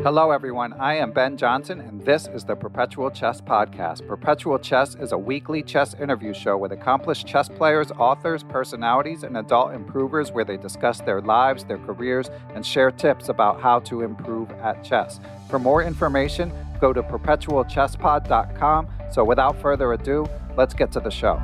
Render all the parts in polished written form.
Hello, everyone. I am Ben Johnson, and this is the Perpetual Chess Podcast. Perpetual Chess is a weekly chess interview show with accomplished chess players, authors, personalities, and adult improvers where they discuss their lives, their careers, and share tips about how to improve at chess. For more information, go to perpetualchesspod.com. So without further ado, let's get to the show.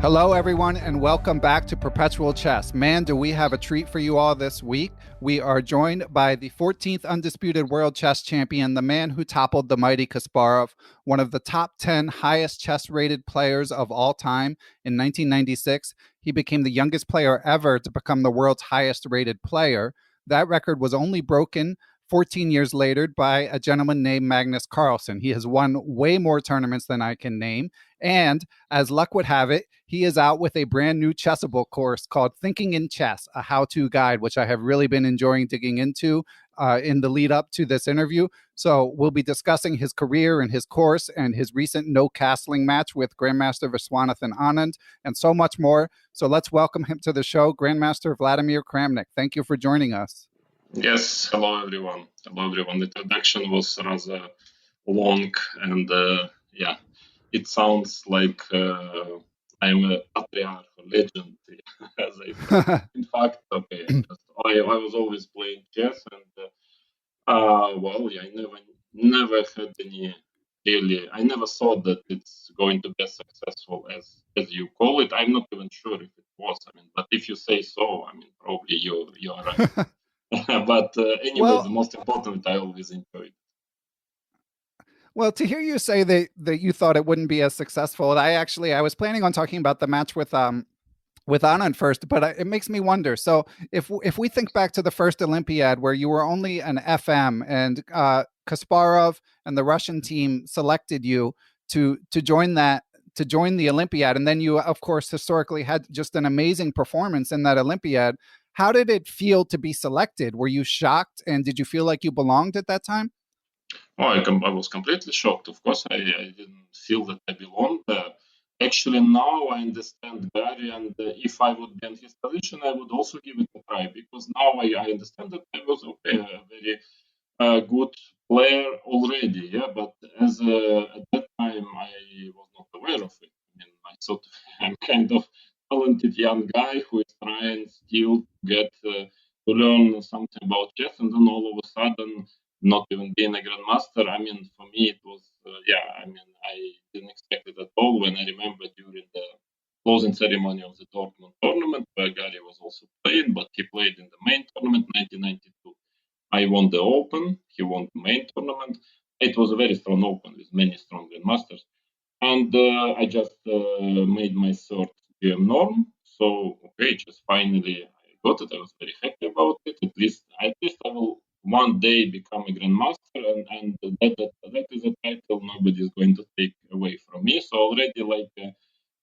Hello, everyone, and welcome back to Perpetual Chess. Man, do we have a treat for you all this week. We are joined by the 14th undisputed world chess champion, the man who toppled the mighty Kasparov, one of the top 10 highest chess-rated players of all time. In 1996, he became the youngest player ever to become the world's highest-rated player. That record was only broken 14 years later by a gentleman named Magnus Carlsen. He has won way more tournaments than I can name. And as luck would have it, he is out with a brand new Chessable course called Thinking in Chess, a how-to guide, which I have really been enjoying digging into in the lead up to this interview. So we'll be discussing his career and his course and his recent no-castling match with Grandmaster Viswanthan Anand and so much more. So let's welcome him to the show, Grandmaster Vladimir Kramnik. Thank you for joining us. Yes, hello everyone. Hello everyone. The introduction was rather long and it sounds like I'm a patriarch or legend, as I said. In fact, I was always playing chess and I never had any really. I never thought that it's going to be as successful as you call it. I'm not even sure if it was. But if you say so, probably you are right. But anyway, the most important, I always enjoyed. Well, to hear you say that you thought it wouldn't be as successful, I was planning on talking about the match with Anand first, but it makes me wonder. So if we think back to the first Olympiad where you were only an FM and Kasparov and the Russian team selected you to join the Olympiad, and then you, of course, historically had just an amazing performance in that Olympiad. How did it feel to be selected? Were you shocked, and did you feel like you belonged at that time? Oh, I was completely shocked. Of course, I didn't feel that I belonged there. Actually, now I understand Gary, and if I would be in his position, I would also give it a try, because now I understand that I was a very good player already. Yeah, but at that time I was not aware of it. I thought I'm kind of talented young guy who is trying still to learn something about chess, and then all of a sudden, not even being a grandmaster. For me, it was I didn't expect it at all. When I remember during the closing ceremony of the Dortmund tournament, where Gary was also playing, but he played in the main tournament, 1992. I won the Open. He won the main tournament. It was a very strong Open with many strong grandmasters. And I just made my third GM norm. So, just finally I got it. I was very happy about it. At least I will one day become a grandmaster, and that is a title nobody is going to take away from me. So already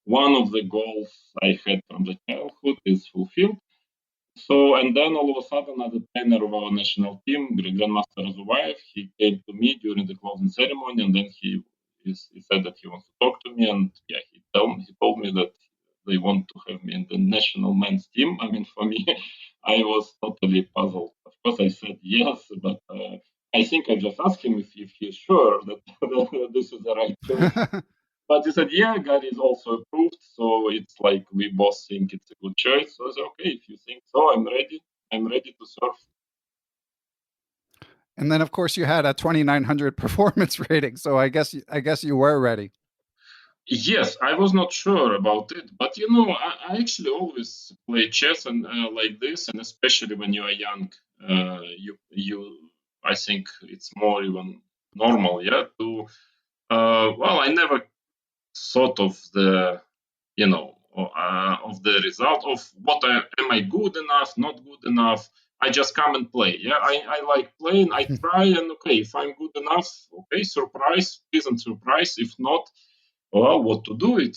one of the goals I had from the childhood is fulfilled. So, and then all of a sudden, as a trainer of our national team, Grandmaster Razuvaev, he came to me during the closing ceremony, and then he said that he wants to talk to me, and he told me that they want to have me in the national men's team. For me, I was totally puzzled. Of course, I said yes, but I think I just asked him if he's sure that this is the right choice. But he said, yeah, Gary is also approved. So it's like we both think it's a good choice. So I said, okay, if you think so, I'm ready. I'm ready to serve. And then, of course, you had a 2,900 performance rating. So I guess you were ready. Yes, I was not sure about it. But, I actually always play chess and like this. And especially when you are young, I think it's more even normal, I never thought of the of the result of am I good enough, not good enough. I just come and play. I like playing. I try, and okay, if I'm good enough, okay, surprise, pleasant surprise. If not, well, what to do? It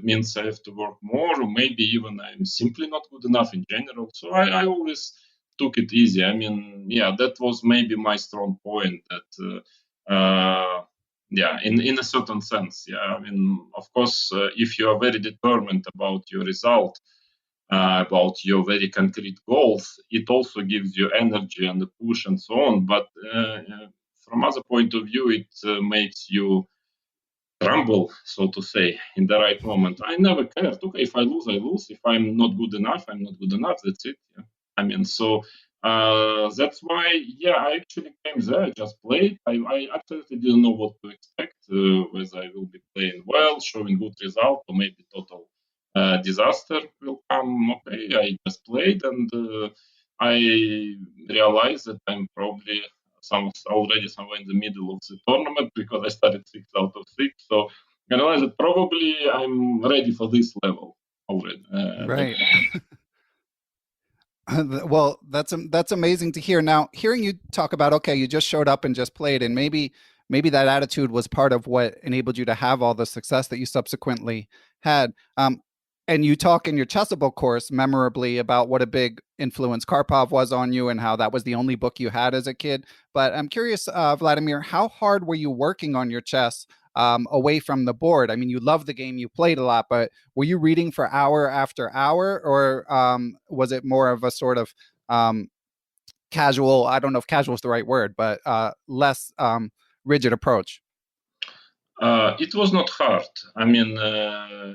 means I have to work more, or maybe even I'm simply not good enough in general. So I always took it easy. That was maybe my strong point. That in a certain sense. Of course, if you are very determined about your result, about your very concrete goals, it also gives you energy and the push and so on. But from other point of view, it makes you crumble, so to say, in the right moment. I never cared. Okay, if I lose, I lose. If I'm not good enough, I'm not good enough. That's it. Yeah. I mean, so that's why, yeah, I actually came there, just played. I absolutely didn't know what to expect, whether I will be playing well, showing good result, or maybe total disaster will come. Okay, I just played, and I realized that I'm probably already somewhere in the middle of the tournament because I started 6 out of 6. So I realized that probably I'm ready for this level already. Right. Well, that's amazing to hear. Now, hearing you talk about, okay, you just showed up and just played, and maybe that attitude was part of what enabled you to have all the success that you subsequently had. And you talk in your Chessable course memorably about what a big influence Karpov was on you and how that was the only book you had as a kid. But I'm curious, Vladimir, how hard were you working on your chess away from the board? I mean, you love the game, you played a lot, but were you reading for hour after hour, or was it more of a sort of casual? I don't know if casual is the right word, but less rigid approach. It was not hard. I mean,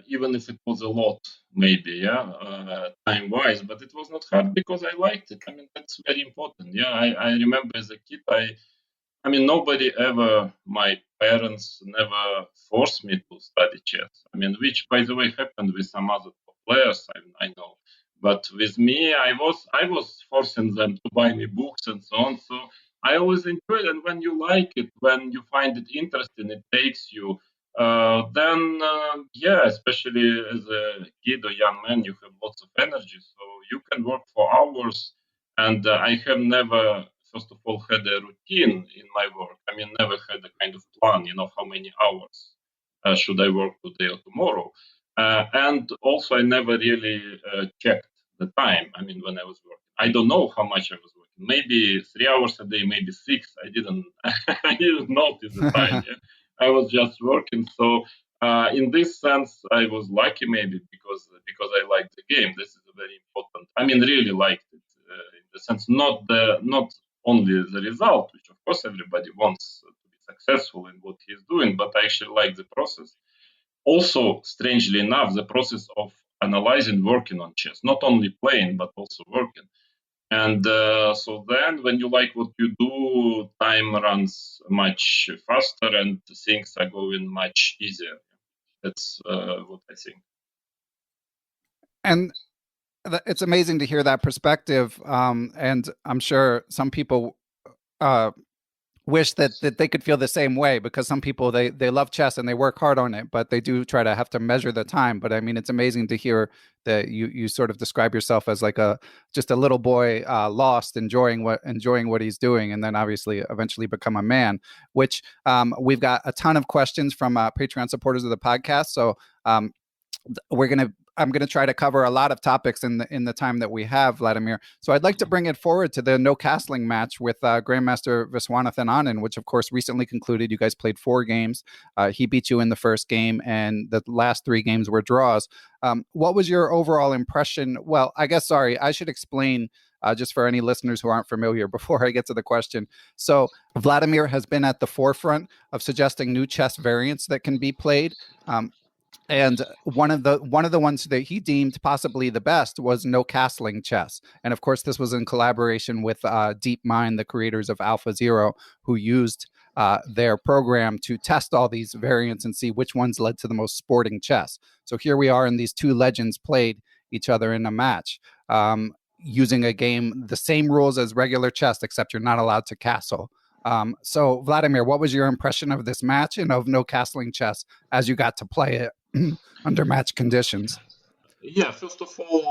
even if it was a lot, maybe, yeah, time-wise, but it was not hard because I liked it. I mean, that's very important. Yeah, I remember as a kid, I mean, nobody ever, my parents never forced me to study chess. I mean, which, by the way, happened with some other top players, I know. But with me, I was forcing them to buy me books and so on. So I always enjoy it. And when you like it, when you find it interesting, it takes you. Then, yeah, especially as a kid or young man, you have lots of energy. So you can work for hours. And I have never, first of all, had a routine in my work. I mean, never had a kind of plan, how many hours should I work today or tomorrow. And also, I never really checked the time. I mean, when I was working, I don't know how much I was working. Maybe 3 hours a day, maybe six. I didn't, I didn't notice the time. Yeah? I was just working. So in this sense, I was lucky maybe because I liked the game. This is a very important. I mean, really liked it in the sense not only the result, which of course everybody wants to be successful in what he's doing, but I actually like the process. Also, strangely enough, the process of analyzing, working on chess, not only playing but also working. And so then, when you like what you do, time runs much faster and things are going much easier. That's what I think. And it's amazing to hear that perspective. And I'm sure some people uh, wish that they could feel the same way, because some people they love chess and they work hard on it, but they do try to have to measure the time. But I mean, it's amazing to hear that you sort of describe yourself as like a just a little boy lost, enjoying what he's doing, and then obviously eventually become a man. Which we've got a ton of questions from Patreon supporters of the podcast, so we're gonna I'm going to try to cover a lot of topics in the time that we have, Vladimir. So I'd like to bring it forward to the no castling match with Grandmaster Viswanthan Anand, which of course recently concluded. You guys played 4 games. He beat you in the first game, and the last 3 games were draws. What was your overall impression? Well, I guess, sorry, I should explain just for any listeners who aren't familiar before I get to the question. So Vladimir has been at the forefront of suggesting new chess variants that can be played. And one of the ones that he deemed possibly the best was no castling chess. And of course, this was in collaboration with DeepMind, the creators of AlphaZero, who used their program to test all these variants and see which ones led to the most sporting chess. So here we are, and these 2 legends played each other in a match, using a game, the same rules as regular chess, except you're not allowed to castle. So Vladimir, what was your impression of this match and of no castling chess as you got to play it under match conditions? Yeah, first of all,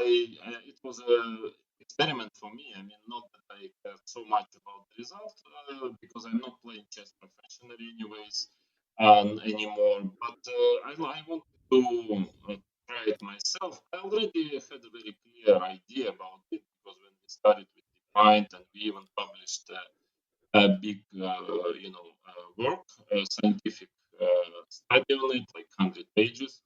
it was an experiment for me. I mean, not that I care so much about the result because I'm not playing chess professionally, anyways, anymore. But I wanted to try it myself. I already had a very clear idea about it because when we started with DeepMind and we even published a big, work, scientific study on it, like 100 pages.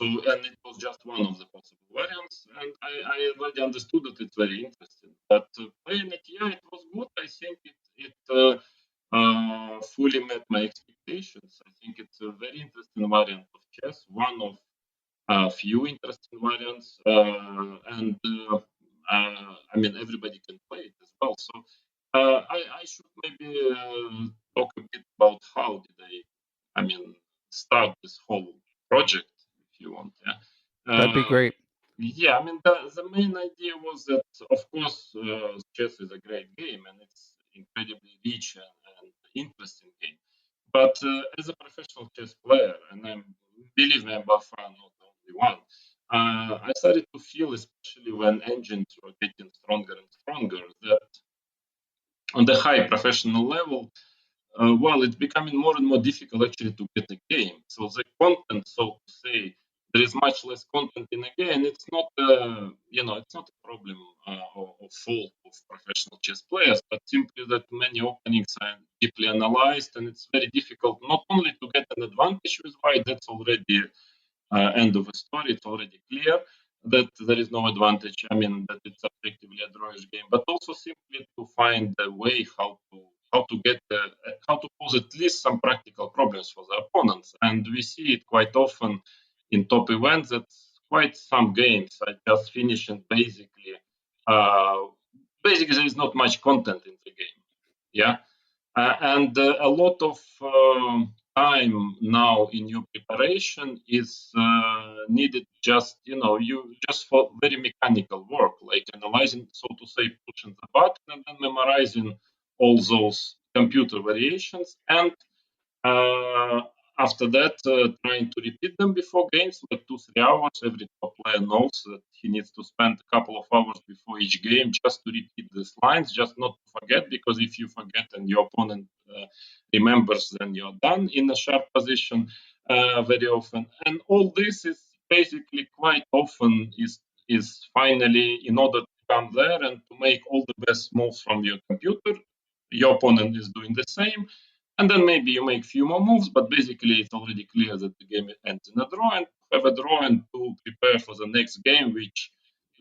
And it was just one of the possible variants, and I already understood that it's very interesting. But playing it, yeah, it was good. I think it fully met my expectations. I think it's a very interesting variant of chess, one of a few interesting variants, and I mean everybody can play it as well. So I should maybe talk a bit about how did I mean, start this whole project, if you want. Yeah. That'd be great. Yeah, I mean, the main idea was that, of course, chess is a great game and it's incredibly rich and interesting game. But as a professional chess player, and believe me, I'm by far not the only one, I started to feel, especially when engines were getting stronger and stronger, that on the high professional level, well, it's becoming more and more difficult actually to get a game. So the content, so to say, there is much less content in a game. It's not, it's not a problem or fault of professional chess players, but simply that many openings are deeply analyzed, and it's very difficult not only to get an advantage with white. That's already end of a story. It's already clear that there is no advantage. I mean, that it's objectively a drawish game, but also simply to find a way how to pose at least some practical problems for the opponents. And we see it quite often in top events that quite some games are just finished and uh, basically there is not much content in the game. Yeah. And a lot of time now in your preparation is needed just for very mechanical work, like analyzing, so to say, pushing the button and then memorizing all those computer variations. And uh, after that, trying to repeat them before games, like 2-3 hours. Every top player knows that he needs to spend a couple of hours before each game just to repeat these lines, just not to forget. Because if you forget and your opponent remembers, then you're done in a sharp position very often. And all this is basically quite often is finally in order to come there and to make all the best moves from your computer. Your opponent is doing the same, and then maybe you make a few more moves, but basically it's already clear that the game ends in a draw, and to have a draw and to prepare for the next game, which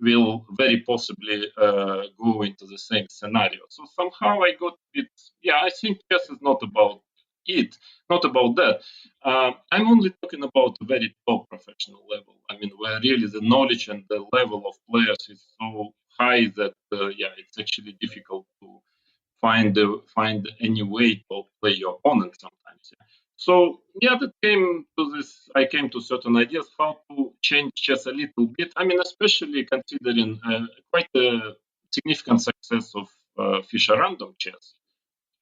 will very possibly go into the same scenario. So somehow I got it. Yeah, I think chess is not about it, not about that. I'm only talking about a very top professional level. I mean, where really the knowledge and the level of players is so high that, it's actually difficult to find any way to play your opponent sometimes. Yeah. So that came to this. I came to certain ideas how to change chess a little bit. I mean, especially considering quite a significant success of Fischer random chess.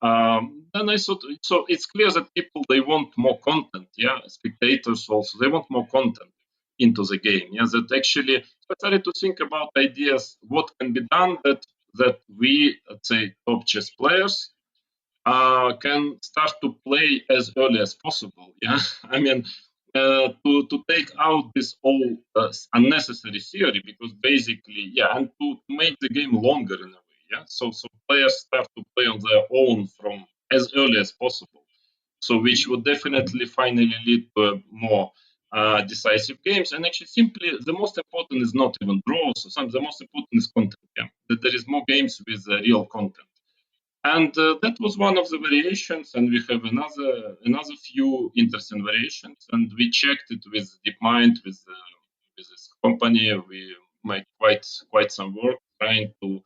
Then I thought, so it's clear that people they want more content. Yeah, spectators also they want more content into the game. Yeah, that actually I started to think about ideas what can be done that we, let's say, top chess players can start to play as early as possible. Yeah, I mean, to take out this all unnecessary theory, because basically, and to make the game longer in a way. Yeah, so players start to play on their own from as early as possible. So which would definitely finally lead to more decisive games. And actually, simply the most important is not even draws. The most important is content. Yeah, that there is more games with real content. And that was one of the variations, and we have another few interesting variations. And we checked it with DeepMind, with this company. We made quite some work trying to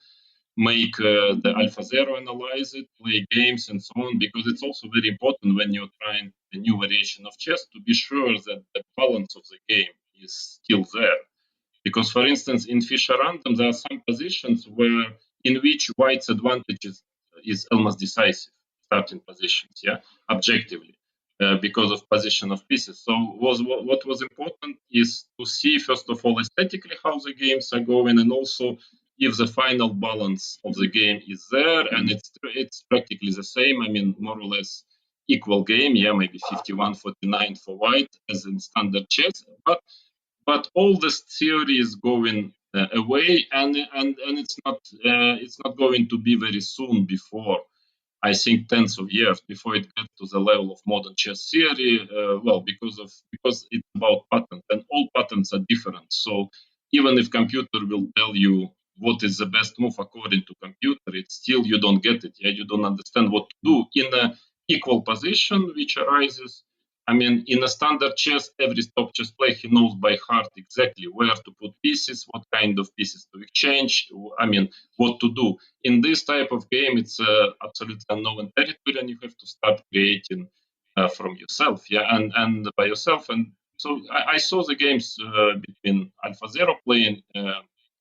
make the AlphaZero analyze it, play games, and so on. Because it's also very important when you're trying a new variation of chess to be sure that the balance of the game is still there. Because, for instance, in Fischer random, there are some positions in which white's advantage is almost decisive, starting positions, objectively, because of position of pieces. So what was important is to see, first of all, aesthetically how the games are going, and also if the final balance of the game is there, and it's practically the same. I mean, more or less equal game, maybe 51-49 for white as in standard chess, but all this theory is going away, and it's not going to be very soon before, I think, tens of years before it gets to the level of modern chess theory. Because it's about patterns, and all patterns are different. So even if computer will tell you what is the best move according to computer, it's still you don't get it. Yeah, you don't understand what to do in a equal position which arises. I mean, in a standard chess, every top chess player he knows by heart exactly where to put pieces, what kind of pieces to exchange. I mean, what to do. In this type of game, it's absolutely unknown territory, and you have to start creating from yourself, yeah, and by yourself. And so I saw the games between AlphaZero playing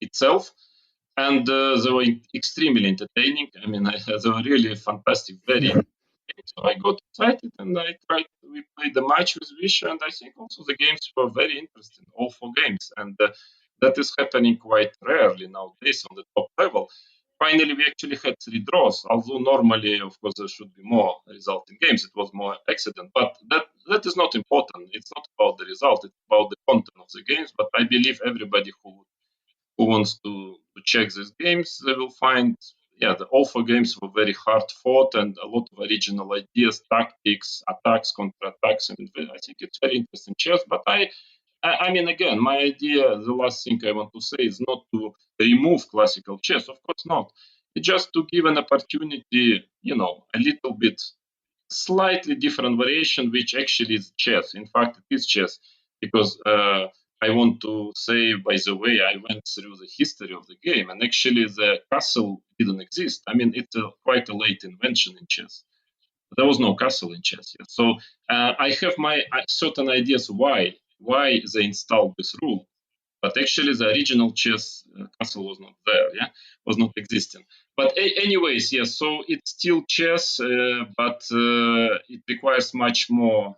itself, and they were extremely entertaining. I mean, they were really fantastic, very. So I got excited and I tried. We played the match with Vishy, and I think also the games were very interesting, all four games, and that is happening quite rarely nowadays on the top level. Finally, we actually had 3 draws, although normally, of course, there should be more resulting games. It was more accident, but that is not important. It's not about the result; it's about the content of the games. But I believe everybody who wants to check these games, they will find, the all four games were very hard fought and a lot of original ideas, tactics, attacks, counter-attacks. And I think it's very interesting chess. But I mean, again, my idea, the last thing I want to say is not to remove classical chess. Of course not. It's just to give an opportunity, a little bit slightly different variation, which actually is chess. In fact, it is chess because I want to say, by the way, I went through the history of the game, and actually the castle didn't exist. I mean, it's quite a late invention in chess. There was no castle in chess yet. So I have my certain ideas why they installed this rule. But actually, the original chess castle was not there, was not existing. But anyways, yes, so it's still chess, but it requires much more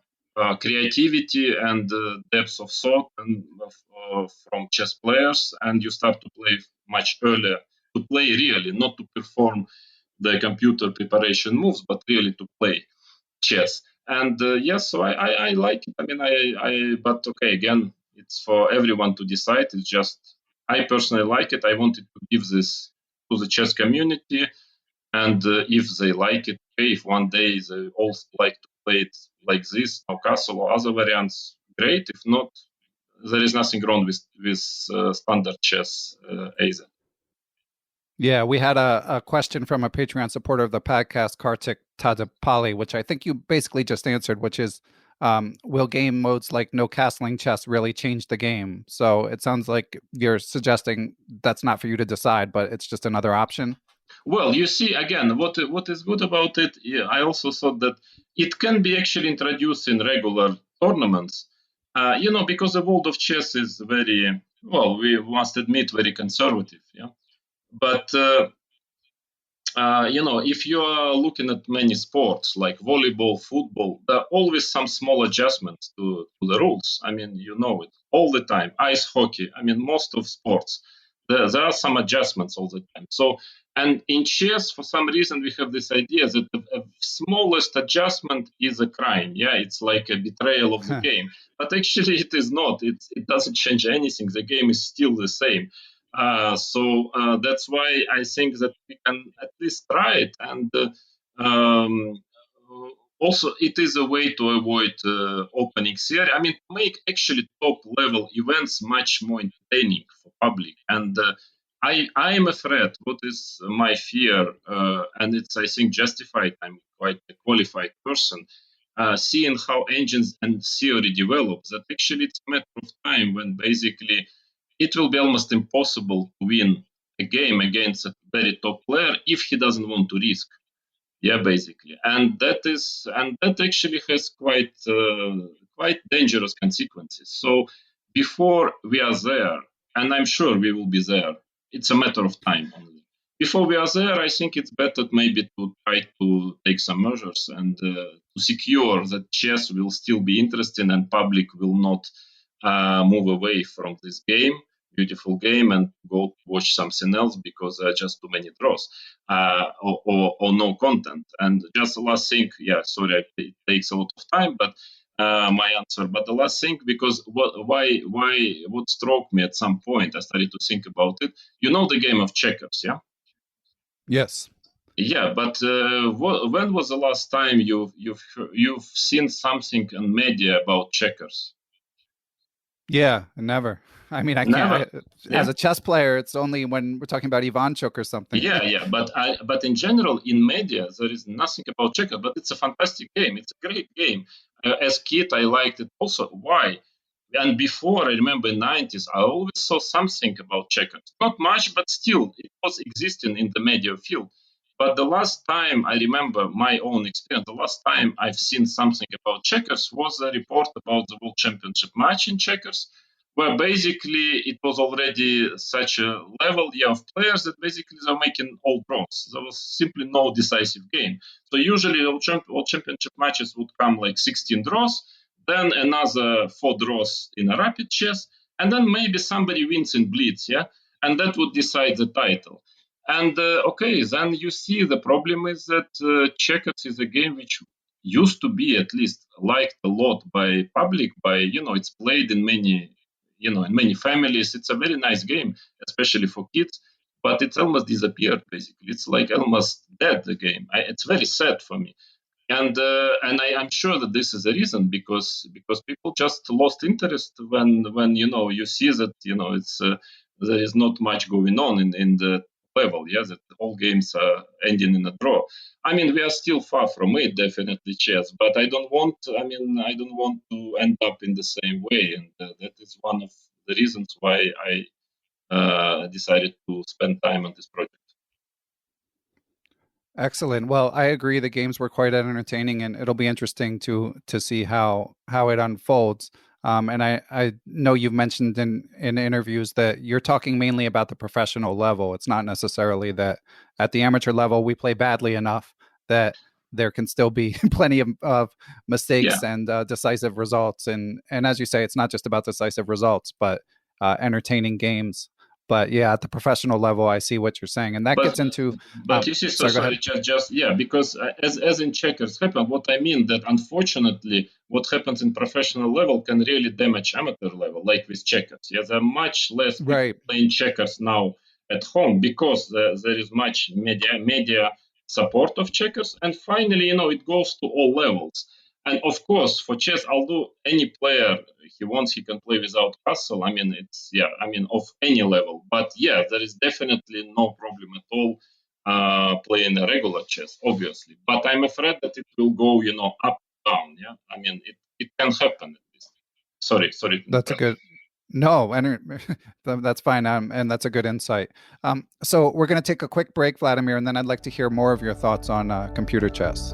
creativity and depth of thought from chess players, and you start to play much earlier, to play really, not to perform the computer preparation moves, but really to play chess. And yes, so I like it. I mean, but okay, again, it's for everyone to decide. It's just I personally like it. I wanted to give this to the chess community, and if they like it, okay. If one day they all like to play it like this, no castle or other variants, great. If not, there is nothing wrong with standard chess either. Yeah, we had a question from a Patreon supporter of the podcast, Kartik Tadapali, which I think you basically just answered, which is, will game modes like no castling chess really change the game? So it sounds like you're suggesting that's not for you to decide, but it's just another option. Well, you see, again, what is good about it, I also thought that it can be actually introduced in regular tournaments, because the world of chess is very, well, we must admit, very conservative, yeah. But if you are looking at many sports like volleyball, football, there are always some small adjustments to the rules. I mean, you know it all the time. Ice hockey, I mean, most of sports, there are some adjustments all the time. So, and in chess, for some reason, we have this idea that the smallest adjustment is a crime. Yeah, it's like a betrayal of the game. But actually, it is not. It doesn't change anything. The game is still the same. So that's why I think that we can at least try it. And um, also, it is a way to avoid opening theory. I mean, to make actually top level events much more entertaining for public. And I am afraid, what is my fear, and it's, I think, justified. I'm quite a qualified person. Seeing how engines and theory develop, that actually it's a matter of time when basically it will be almost impossible to win a game against a very top player if he doesn't want to risk. Yeah, basically, and that actually has quite dangerous consequences. So before we are there, and I'm sure we will be there, it's a matter of time only. Before we are there, I think it's better maybe to try to take some measures and to secure that chess will still be interesting and public will not move away from this beautiful game, and go watch something else because there are just too many draws or no content. And just the last thing, sorry, it takes a lot of time, but my answer. But the last thing, because what struck me at some point, I started to think about it. You know the game of checkers, yeah? Yes. Yeah, but when was the last time you've seen something in media about checkers? Yeah, never. I mean, I Never. can't. As Yeah. a chess player, it's only when we're talking about Ivanchuk or something. Yeah. But in general, in media, there is nothing about checkers. But it's a fantastic game. It's a great game. As kid, I liked it also. Why? And before, I remember in '90s, I always saw something about checkers. Not much, but still, it was existing in the media field. But the last time I remember my own experience, the last time I've seen something about checkers was a report about the World Championship match in checkers, where basically it was already such a level, yeah, of players that basically they were making all draws. There was simply no decisive game. So usually World Championship matches would come like 16 draws, then another 4 draws in a rapid chess, and then maybe somebody wins in blitz, yeah, and that would decide the title. And okay, then you see the problem is that checkers is a game which used to be at least liked a lot by public. By it's played in many in many families. It's a very nice game, especially for kids. But it's almost disappeared. Basically, it's like almost dead. The game. It's very sad for me, and I'm sure that this is a reason because people just lost interest when you see that it's there is not much going on in the level, yeah, that all games are ending in a draw. I mean, we are still far from it, definitely chess, but I don't want to end up in the same way, and that is one of the reasons why I decided to spend time on this project. Excellent. Well, I agree. The games were quite entertaining, and it'll be interesting to see how it unfolds. And I know you've mentioned in interviews that you're talking mainly about the professional level. It's not necessarily that at the amateur level we play badly enough that there can still be plenty of Yeah. mistakes and decisive results. And as you say, it's not just about decisive results, but entertaining games. But yeah, at the professional level, I see what you're saying, and that But gets into. you see, so Sorry, go sorry, ahead. just yeah, because as in checkers happen, what I mean that unfortunately, what happens in professional level can really damage amateur level, like with checkers. Yeah, there are much less people Right. playing checkers now at home because there is much media support of checkers, and finally, it goes to all levels. And of course, for chess, although any player he wants, he can play without castle. I mean, it's yeah, I mean, of any level. But yeah, there is definitely no problem at all playing a regular chess, obviously. But I'm afraid that it will go, up down. Yeah, I mean, it can happen at least. Sorry to That's a interrupt. good. No, and that's fine. And that's a good insight. So we're going to take a quick break, Vladimir, and then I'd like to hear more of your thoughts on computer chess.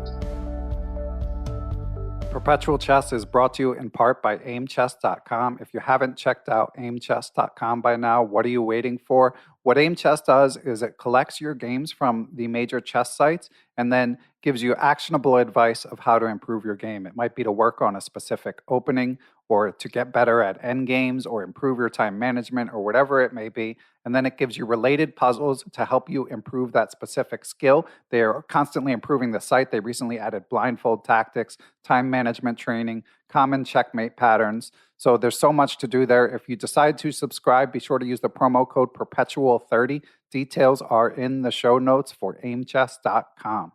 Perpetual Chess is brought to you in part by aimchess.com. If you haven't checked out aimchess.com by now, what are you waiting for? What AimChess does is it collects your games from the major chess sites and then gives you actionable advice of how to improve your game. It might be to work on a specific opening or to get better at endgames or improve your time management or whatever it may be. And then it gives you related puzzles to help you improve that specific skill. They are constantly improving the site. They recently added blindfold tactics, time management training, common checkmate patterns. So there's so much to do there. If you decide to subscribe, be sure to use the promo code Perpetual30. Details are in the show notes for aimchess.com.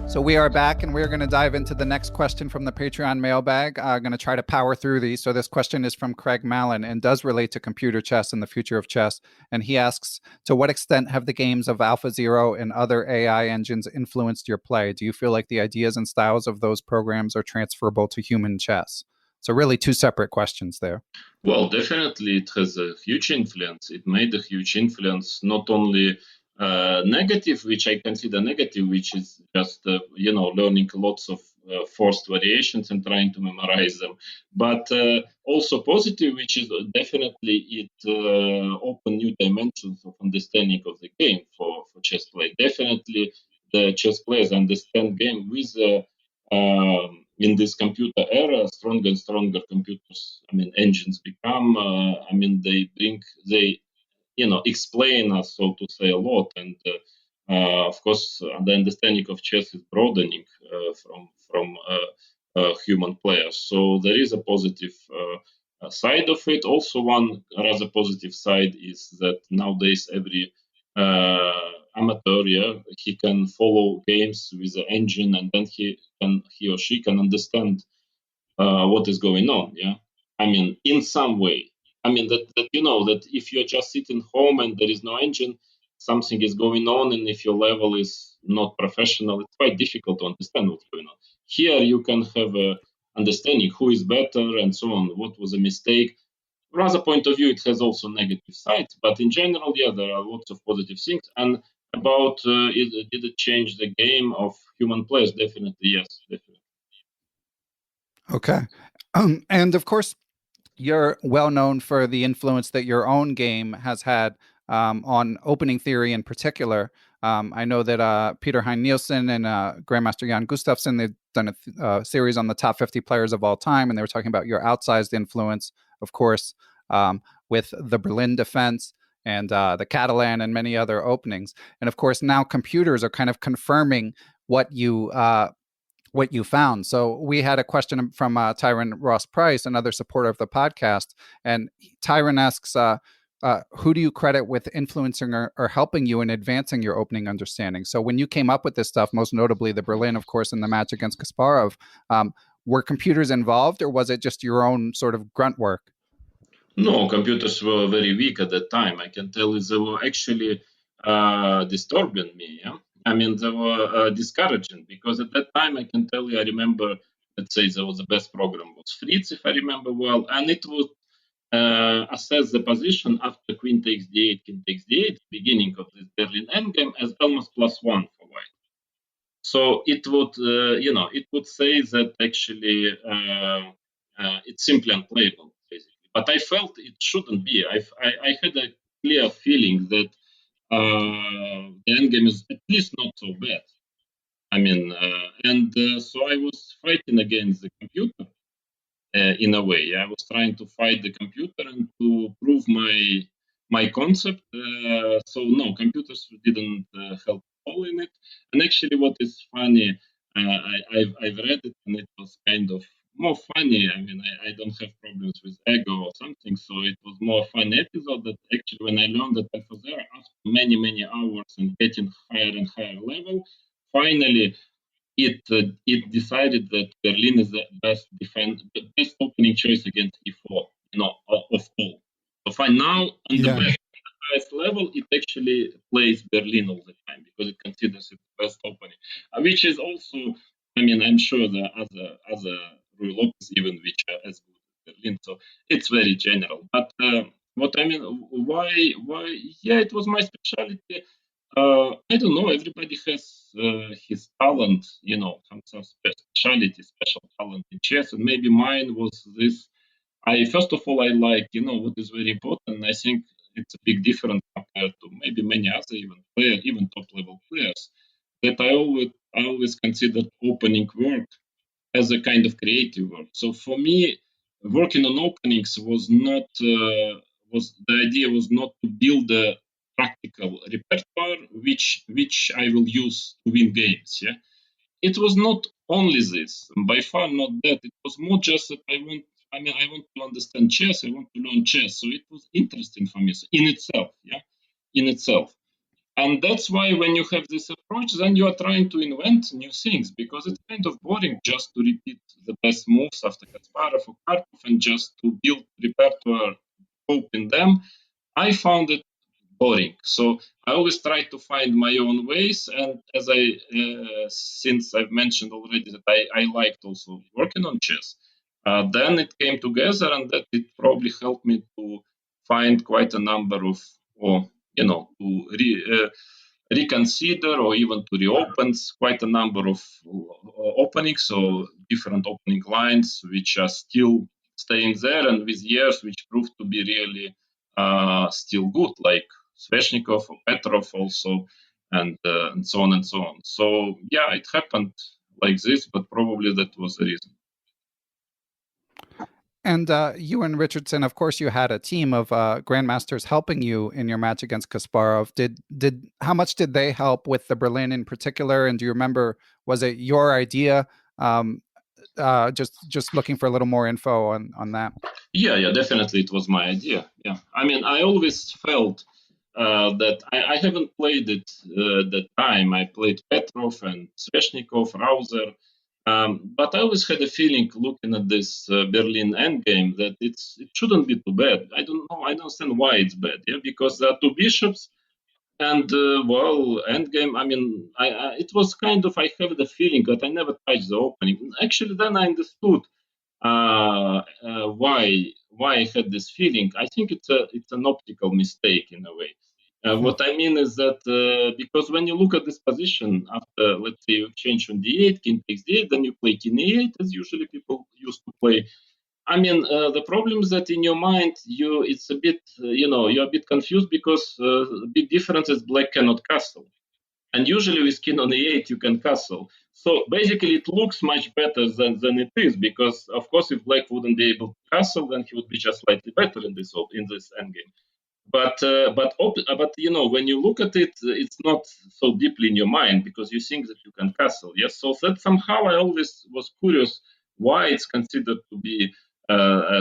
So we are back, and we're going to dive into the next question from the Patreon mailbag. I'm going to try to power through these. So this question is from Craig Mallon and does relate to computer chess and the future of chess. And he asks, to what extent have the games of AlphaZero and other AI engines influenced your play? Do you feel like the ideas and styles of those programs are transferable to human chess? So really two separate questions there. Well, definitely it has a huge influence. It made a huge influence, not only negative, which I consider negative, which is just, learning lots of forced variations and trying to memorize them, but also positive, which is definitely it opened new dimensions of understanding of the game for chess play. Definitely the chess players understand game with in this computer era, stronger and stronger computers, engines become. They explain us, so to say, a lot. And of course, the understanding of chess is broadening from human players. So there is a positive side of it. Also, one rather positive side is that nowadays every amateur, yeah, he can follow games with the engine, and then he or she can understand what is going on. Yeah, I mean, in some way. I mean that that if you're just sitting home and there is no engine, something is going on, and if your level is not professional, it's quite difficult to understand what's going on. Here, you can have a understanding who is better and so on. What was a mistake? From other point of view, it has also negative sides, but in general, yeah, there are lots of positive things. And about did it change the game of human players? Definitely, yes, definitely. Okay. And of course, you're well known for the influence that your own game has had on opening theory in particular. I know that Peter Hein Nielsen and Grandmaster Jan Gustafsson, they've done a series on the top 50 players of all time, and they were talking about your outsized influence, of course, with the Berlin defense and the Catalan and many other openings. And of course, now computers are kind of confirming what you found. So we had a question from Tyron Ross Price, another supporter of the podcast, and Tyron asks, who do you credit with influencing or helping you in advancing your opening understanding? So when you came up with this stuff, most notably the Berlin, of course, in the match against Kasparov, were computers involved, or was it just your own sort of grunt work? No, computers were very weak at that time. I can tell you they were actually disturbing me. Yeah? I mean, they were discouraging because at that time, I can tell you, I remember, let's say, there was the best program was Fritz, if I remember well, and it would assess the position after queen takes d8, king takes d8, beginning of this Berlin endgame as almost +1 for white. So it would, it would say that actually it's simply unplayable, basically. But I felt it shouldn't be. I had a clear feeling that the endgame is at least not so bad. I mean, so I was fighting against the computer in a way. I was trying to fight the computer and to prove my concept. So no, computers didn't help at all in it. And actually, what is funny, I've read it and it was kind of more funny. I mean, I don't have problems with ego or something, so it was more fun episode that actually when I learned that I was there after many hours and getting higher and higher level, finally it decided that Berlin is the the best opening choice against e4, of all. So fine now on the highest level, it actually plays Berlin all the time because it considers it the best opening, which is also, I mean, I'm sure the other Rui Lopez even which are as good as Berlin. So it's very general. But what I mean, why? Yeah, it was my specialty. I don't know. Everybody has his talent, some specialty, special talent in chess, and maybe mine was this. I first of all, I like, what is very important. I think it's a big difference compared to maybe many other even top level players. That I always considered opening work as a kind of creative work. So for me, working on openings was not was the idea was not to build a practical repertoire which I will use to win games. Yeah, it was not only this. By far not that. It was more just that I want. I mean, I want to understand chess. I want to learn chess. So it was interesting for me in itself. Yeah, in itself. And that's why when you have this approach, then you are trying to invent new things because it's kind of boring just to repeat the best moves after Kasparov or Karpov and just to build repertoire, hope in them. I found it boring. So I always try to find my own ways. And as since I've mentioned already that I liked also working on chess, then it came together and that it probably helped me to find quite a number of, or, reconsider or even to reopen quite a number of openings, so different opening lines which are still staying there and with years which proved to be really still good, like Sveshnikov or Petrov also, and so on and so on. So yeah, it happened like this, but probably that was the reason. And you and Richardson, of course, you had a team of grandmasters helping you in your match against Kasparov. Did how much did they help with the Berlin in particular? And do you remember, was it your idea? Just looking for a little more info on that. Yeah, definitely, it was my idea. Yeah, I mean, I always felt that I haven't played it that time. I played Petrov and Sveshnikov, Rauser, But I always had a feeling looking at this Berlin endgame that it shouldn't be too bad. I don't know. I don't understand why it's bad. Yeah, because there are two bishops and endgame. I mean, it was kind of I have the feeling that I never touched the opening. Actually, then I understood why I had this feeling. I think it's an optical mistake in a way. What I mean is that because when you look at this position after, let's say, you change on d8, king takes d8, then you play king e8, as usually people used to play. I mean, the problem is that in your mind, it's a bit, you're a bit confused because the big difference is black cannot castle. And usually with king on e8, you can castle. So basically, it looks much better than it is because, of course, if black wouldn't be able to castle, then he would be just slightly better in this endgame. But when you look at it, it's not so deeply in your mind because you think that you can castle. Yes, so that somehow I always was curious why it's considered to be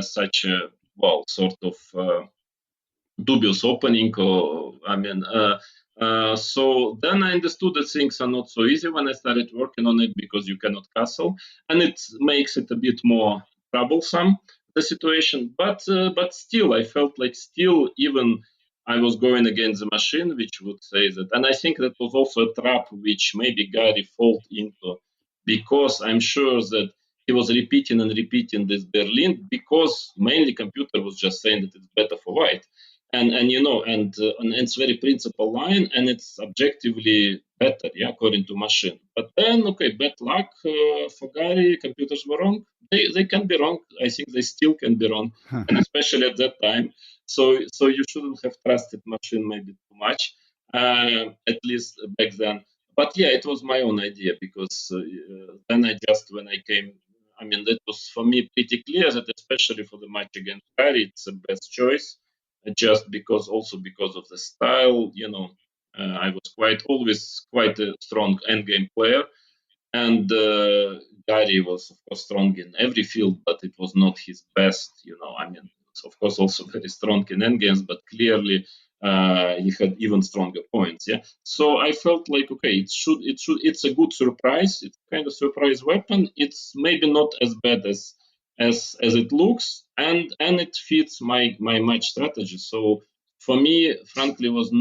such a sort of dubious opening. Or I mean, so then I understood that things are not so easy when I started working on it because you cannot castle, and it makes it a bit more troublesome the situation. But still, I felt like still even I was going against the machine, which would say that, and I think that was also a trap which maybe Gary fell into because I'm sure that he was repeating and repeating this Berlin because mainly computer was just saying that it's better for white and it's very principal line and it's objectively better, yeah, according to machine. But then, okay, bad luck for Gary. Computers were wrong. They can be wrong. I think they still can be wrong, and especially at that time. So you shouldn't have trusted machine maybe too much, at least back then. But yeah, it was my own idea because then I just when I came. I mean, that was for me pretty clear that especially for the match against Gary, it's the best choice just because of the style. I was always quite a strong endgame player, and Gary was of course strong in every field, but it was not his best. I mean, it's of course also very strong in endgames, but clearly he had even stronger points. Yeah, so I felt like okay, it's a good surprise. It's kind of surprise weapon. It's maybe not as bad as it looks, and it fits my match strategy. So for me, frankly, was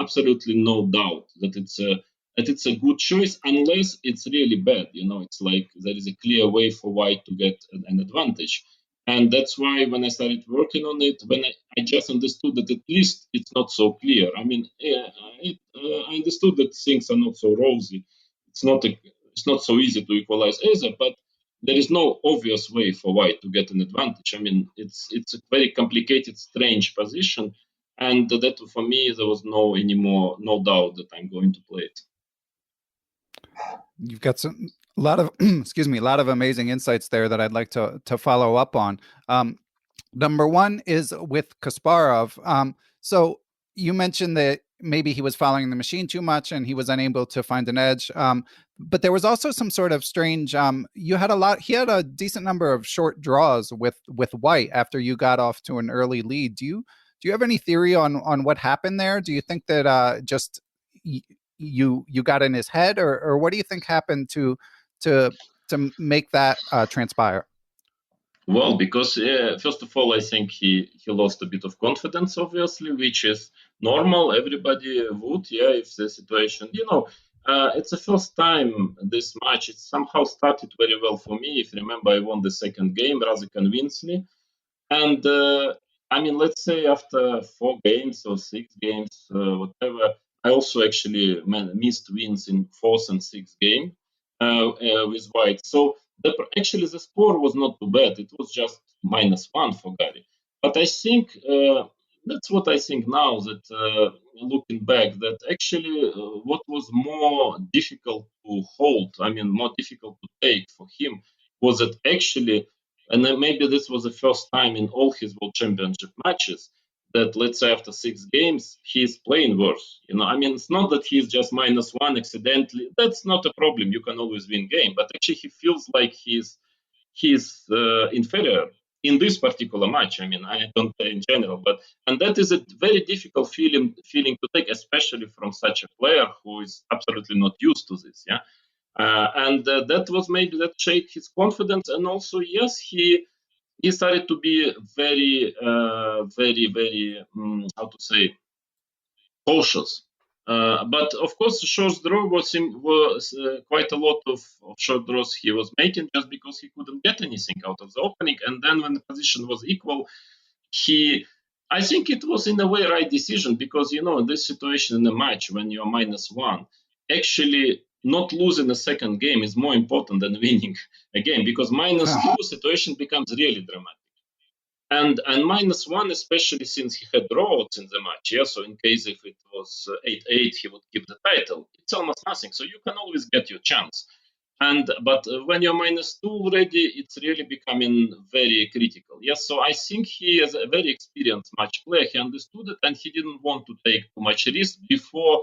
absolutely no doubt that it's a good choice unless it's really bad. It's like there is a clear way for white to get an advantage. And that's why when I started working on it, when I just understood that at least it's not so clear. I mean, I understood that things are not so rosy. It's not so easy to equalize either, but there is no obvious way for white to get an advantage. I mean, it's a very complicated, strange position, and that for me there was no doubt that I'm going to play it. You've got a lot of excuse me, a lot of amazing insights there that I'd like to follow up on. Number one is with Kasparov. So you mentioned that maybe he was following the machine too much and he was unable to find an edge. But there was also some sort of strange. He had a decent number of short draws with white after you got off to an early lead. Do you have any theory on what happened there? Do you think that just you got in his head, or what do you think happened to make that transpire? Well, because first of all, I think he lost a bit of confidence, obviously, which is normal. Everybody would, yeah, if the situation, it's the first time this match. It somehow started very well for me. If you remember, I won the second game rather convincingly, and I mean, let's say after 4 games or 6 games, whatever, I also actually missed wins in fourth and sixth game with white. So actually, the score was not too bad. It was just -1 for Gary. But I think that's what I think now. That looking back, that actually what was more difficult to hold, I mean, more difficult to take for him, was that actually and then maybe this was the first time in all his World Championship matches that, let's say, after 6 games, he's playing worse. I mean, it's not that he's just -1 accidentally. That's not a problem. You can always win game. But actually, he feels like he's inferior in this particular match. I mean, I don't play in general, and that is a very difficult feeling to take, especially from such a player who is absolutely not used to this. Yeah. And that was maybe that shaped his confidence. And also, yes, he started to be very, very, how to say, cautious. But of course, short draw was quite a lot of short draws he was making just because he couldn't get anything out of the opening. And then when the position was equal, he, I think it was in a way right decision because in this situation in the match when you're -1, actually not losing a second game is more important than winning a game because -2 situation becomes really dramatic. And -1, especially since he had draws in the match, yeah. So in case if it was 8-8, he would keep the title. It's almost nothing. So you can always get your chance. But when you're -2 already, it's really becoming very critical. Yes. So I think he is a very experienced match player. He understood it, and he didn't want to take too much risk before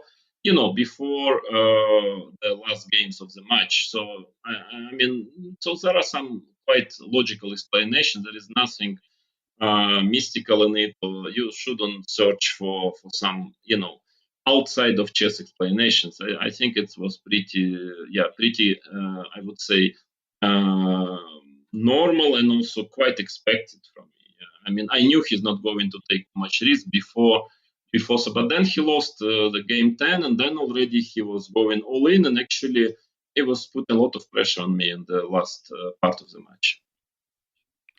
the last games of the match. So I mean, so there are some quite logical explanations. There is nothing mystical in it, or you shouldn't search for some outside of chess explanations. I think it was pretty I would say normal and also quite expected from me. I mean, I knew he's not going to take much risk before, so but then he lost the game 10, and then already he was going all in, and actually it was putting a lot of pressure on me in the last part of the match.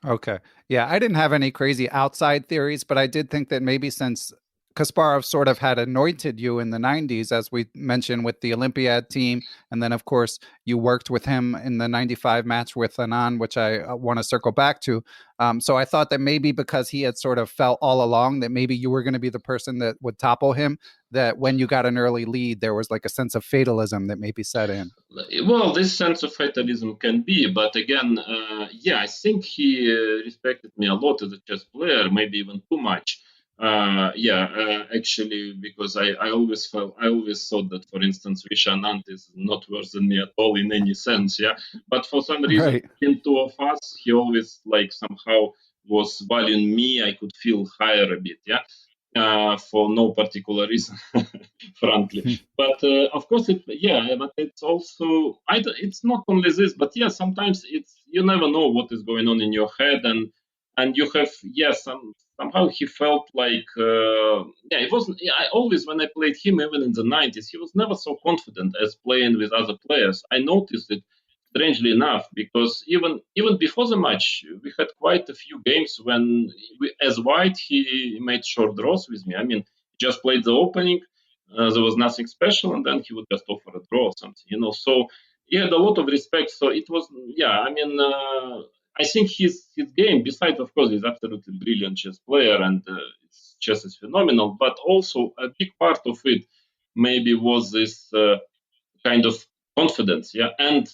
Okay. Yeah, I didn't have any crazy outside theories, but I did think that maybe since Kasparov sort of had anointed you in the 90s, as we mentioned with the Olympiad team, and then, of course, you worked with him in the 95 match with Anand, which I want to circle back to. So I thought that maybe because he had sort of felt all along that maybe you were going to be the person that would topple him, that when you got an early lead, there was like a sense of fatalism that maybe set in. Well, this sense of fatalism can be, but again, I think he respected me a lot as a chess player, maybe even too much. Actually, because I always thought that, for instance, Vishy Anand is not worse than me at all in any sense. Yeah, but for some reason, Right. in two of us, he always like somehow was valuing me. I could feel higher a bit. Yeah. For no particular reason, frankly. But of course, but it's also it's not only this, but sometimes it's you never know what is going on in your head, and you have somehow he felt like it wasn't. I always when I played him, even in the 90s, he was never so confident as playing with other players. I noticed it strangely enough, because even before the match, we had quite a few games when, as white, he made short draws with me. I mean, just played the opening, there was nothing special, and then he would just offer a draw or something. So he had a lot of respect. So it was, I mean, I think his game, besides, of course, he's absolutely brilliant chess player, and his chess is phenomenal, but also a big part of it maybe was this kind of confidence, and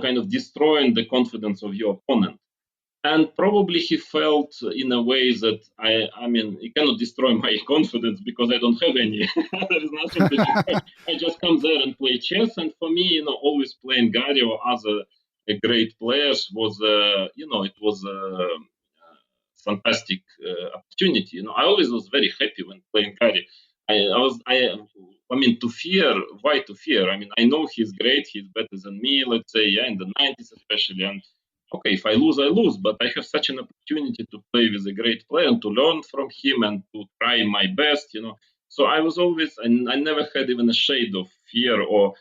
kind of destroying the confidence of your opponent. And probably he felt in a way that I mean, he cannot destroy my confidence because I don't have any. There is nothing to destroy. I just come there and play chess, and for me, always playing Gary or other great players was, it was a fantastic opportunity. I always was very happy when playing Gary. I mean, to fear, why to fear? I mean, I know he's great, he's better than me, let's say, in the 90s especially. And okay, if I lose, but I have such an opportunity to play with a great player and to learn from him and to try my best. So I was always, and I never had even a shade of fear or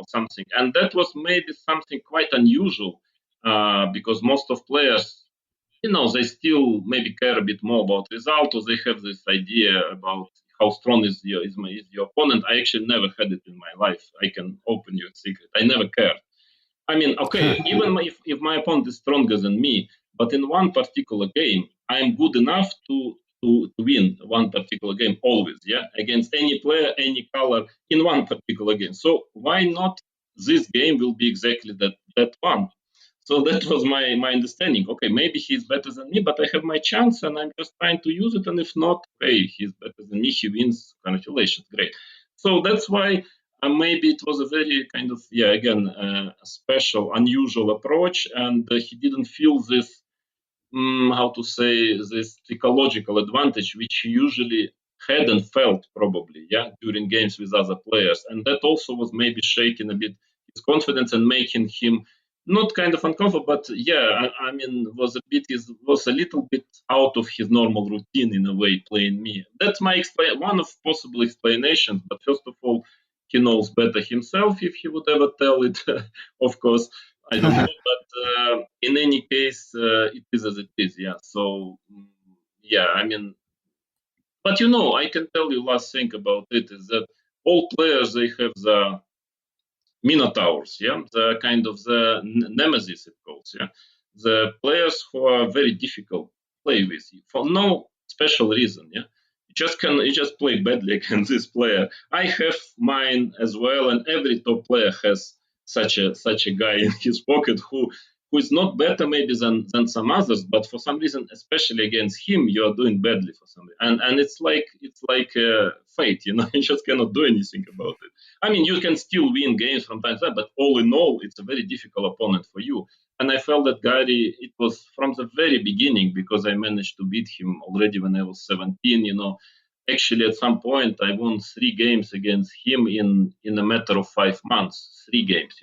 something. And that was maybe something quite unusual, because most of players, they still maybe care a bit more about result, or they have this idea about how strong is your opponent. I actually never had it in my life. I can open you a secret. I never cared. I mean, okay, even if my opponent is stronger than me, but in one particular game, I am good enough to win one particular game always, against any player, any color in one particular game. So why not this game will be exactly that one? So that was my understanding. Okay, maybe he's better than me, but I have my chance, and I'm just trying to use it. And if not, okay, he's better than me. He wins. Congratulations, great. So that's why maybe it was a very kind of again special, unusual approach, and he didn't feel this how to say, this psychological advantage which he usually had and felt probably, during games with other players. And that also was maybe shaking a bit his confidence and making him not kind of uncomfortable, but I mean, was a little bit out of his normal routine in a way, playing me. That's my one of possible explanations. But first of all, he knows better himself if he would ever tell it. Of course, I don't know. But in any case, it is as it is. Yeah. So I mean, but I can tell you last thing about it is that all players they have the minotaurs, the kind of the nemesis it calls, the players who are very difficult to play with for no special reason, you just play badly against this player. I have mine as well, and every top player has such a guy in his pocket who is not better maybe than some others, but for some reason, especially against him, you are doing badly for some reason. And it's like fate, you just cannot do anything about it. I mean, you can still win games from time to time, but all in all, it's a very difficult opponent for you. And I felt that Gary, it was from the very beginning because I managed to beat him already when I was 17. Actually, at some point, I won 3 games against him in a matter of 5 months. 3 games.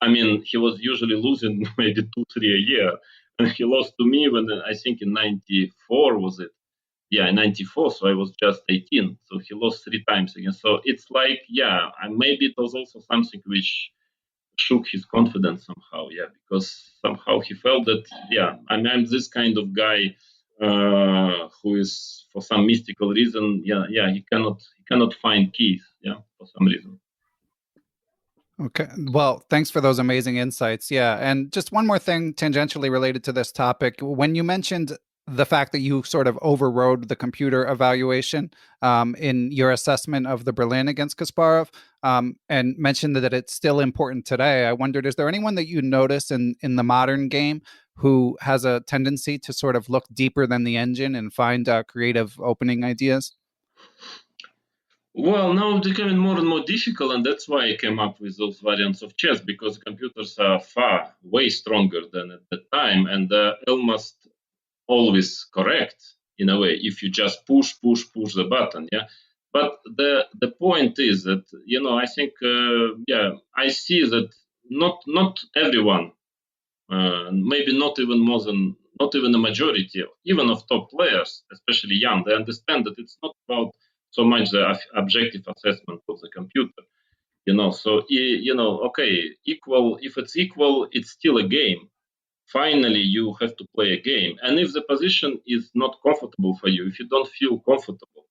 I mean, he was usually losing maybe 2, 3 a year, and he lost to me when I think in '94 was it? Yeah, in '94. So I was just 18. So he lost 3 times again. So it's like, and maybe it was also something which shook his confidence somehow. Yeah, because somehow he felt that, I'm this kind of guy who is for some mystical reason, he cannot find keys, for some reason. Okay. Well, thanks for those amazing insights. Yeah. And just one more thing tangentially related to this topic. When you mentioned the fact that you sort of overrode the computer evaluation in your assessment of the Berlin against Kasparov, and mentioned that it's still important today, I wondered, is there anyone that you notice in the modern game who has a tendency to sort of look deeper than the engine and find creative opening ideas? Well, now it's becoming more and more difficult, and that's why I came up with those variants of chess, because computers are way stronger than at the time, and they're almost always correct in a way if you just push the button. But the point is that, I think, I see that not everyone, maybe not even a majority, even of top players, especially young, they understand that it's not about so much the objective assessment of the computer. So okay, equal. If it's equal, it's still a game. Finally, you have to play a game, and if the position is not comfortable for you, if you don't feel comfortable,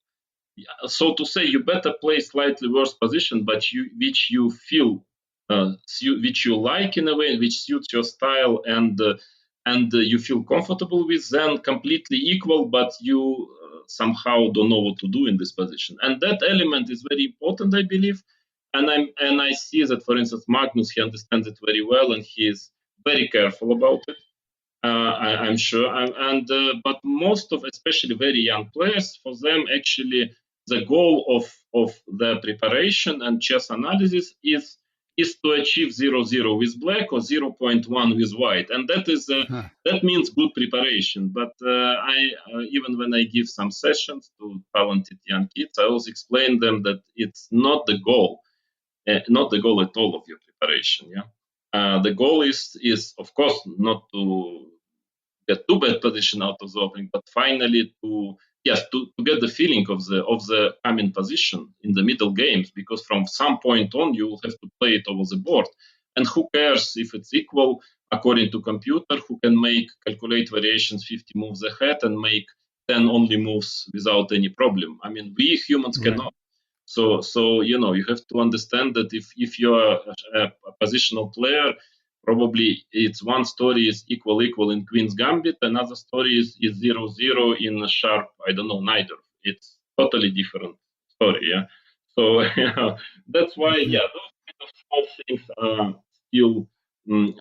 so to say, you better play slightly worse position, but which you feel, which you like in a way, which suits your style, and you feel comfortable with, then completely equal, but you somehow don't know what to do in this position, and that element is very important, I believe. And I see that, for instance, Magnus, he understands it very well, and he is very careful about it. I'm sure, but most of, especially very young players, for them actually the goal of the preparation and chess analysis is to achieve 0-0 with black or 0.1 with white, and that means good preparation. But I even when I give some sessions to talented young kids, I always explain them that it's not the goal, not the goal at all of your preparation. The goal is of course not to get too bad position out of the opening, but finally to get the feeling of the coming position in the middle games, because from some point on you will have to play it over the board. And who cares if it's equal according to computer, who can calculate variations 50 moves ahead and make 10 only moves without any problem. I mean, we humans cannot. So you have to understand that if you're a positional player, probably it's one story is equal in Queen's Gambit, another story is 0-0 in a sharp, I don't know, neither. It's totally different story. So that's why those kind of small things are still,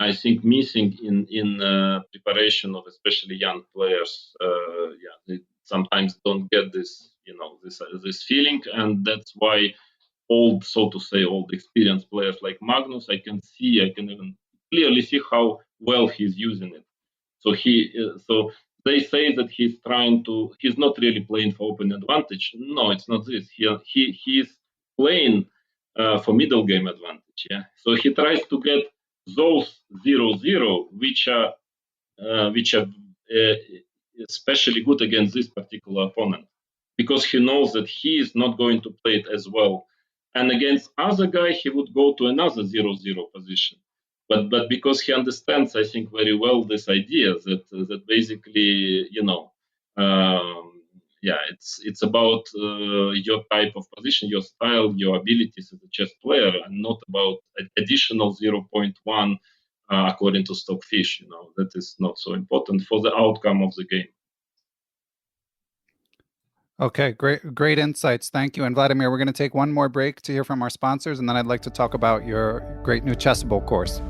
I think, missing in preparation of especially young players. They sometimes don't get this this feeling, and that's why so to say, old experienced players like Magnus, I can even clearly see how well he's using it. So they say that he's not really playing for open advantage. No, it's not this. He's playing for middle game advantage. Yeah. So he tries to get those 0-0, which are especially good against this particular opponent, because he knows that he is not going to play it as well. And against other guy, he would go to another 0-0 position. But because he understands, I think, very well this idea that basically, it's about your type of position, your style, your abilities as a chess player, and not about additional 0.1 according to Stockfish. That is not so important for the outcome of the game. Okay, great insights. Thank you. And Vladimir, we're going to take one more break to hear from our sponsors, and then I'd like to talk about your great new Chessable course.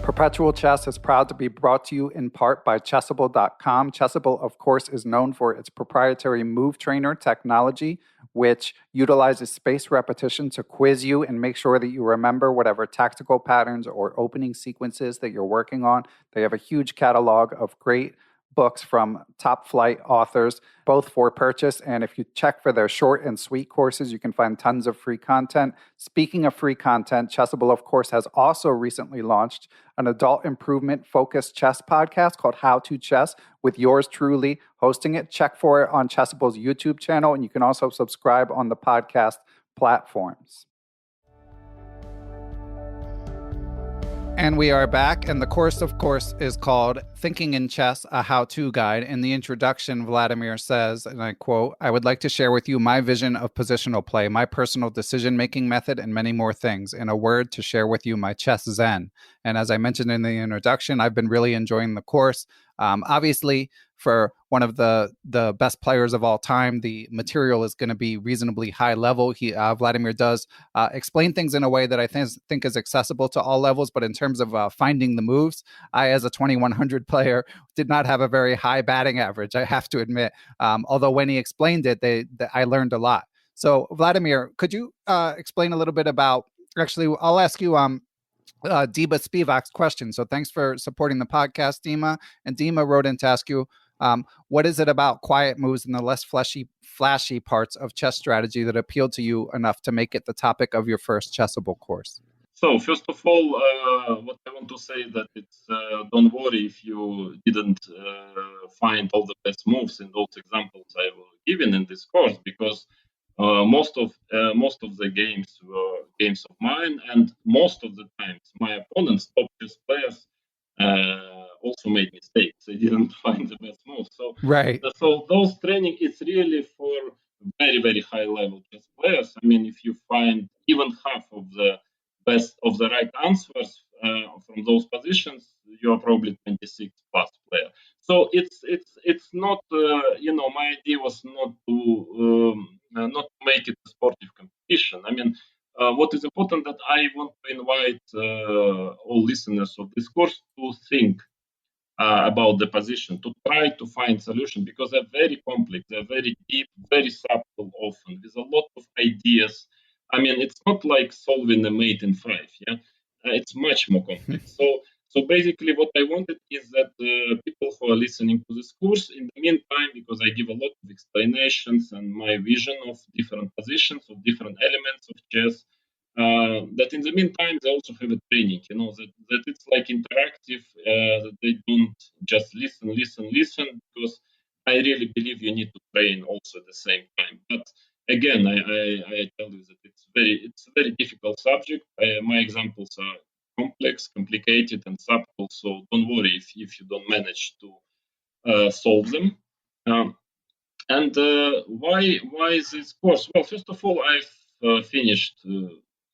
Perpetual Chess is proud to be brought to you in part by Chessable.com. Chessable, of course, is known for its proprietary move trainer technology, which utilizes spaced repetition to quiz you and make sure that you remember whatever tactical patterns or opening sequences that you're working on. They have a huge catalog of great books from top flight authors, both for purchase. And if you check for their short and sweet courses, you can find tons of free content. Speaking of free content, Chessable, of course, has also recently launched an adult improvement focused chess podcast called How to Chess with yours truly hosting it. Check for it on Chessable's YouTube channel, and you can also subscribe on the podcast platforms. And we are back, and the course, of course, is called Thinking in Chess, a How-To Guide. In the introduction, Vladimir says, and I quote, "I would like to share with you my vision of positional play, my personal decision-making method, and many more things. In a word, to share with you my chess zen." And as I mentioned in the introduction, I've been really enjoying the course. Obviously, for one of the best players of all time, the material is going to be reasonably high level. Vladimir does explain things in a way that I think is accessible to all levels. But in terms of finding the moves, I, as a 2100 player, did not have a very high batting average, I have to admit. Although when he explained it, I learned a lot. So, Vladimir, could you explain a little bit about? Actually, I'll ask you Dima Spivak's question. So thanks for supporting the podcast, Dima. And Dima wrote in to ask you, what is it about quiet moves and the less flashy parts of chess strategy that appealed to you enough to make it the topic of your first Chessable course? So first of all, what I want to say that it's don't worry if you didn't find all the best moves in those examples I was given in this course, because most of the games were games of mine, and most of the times my opponents, top chess players, also made mistakes. They didn't find the best moves. So those training is really for very, very high level chess players. I mean, if you find even half of the best of the right answers from those positions, you are probably 26 plus player. So it's not my idea was not to make it a sportive competition. I mean, what is important that I want to invite all listeners of this course to think about the position, to try to find solution, because they're very complex, they're very deep, very subtle often, with a lot of ideas. I mean, it's not like solving a mate in five, yeah? It's much more complex. So basically what I wanted is that people who are listening to this course, in the meantime, because I give a lot of explanations and my vision of different positions, of different elements of chess, that in the meantime they also have a training, that it's like interactive, that they don't just listen, because I really believe you need to train also at the same time. But again, I tell you that it's a very difficult subject. My examples are complex, complicated, and subtle, so don't worry if you don't manage to solve them. And why is this course? Well, first of all, I've finished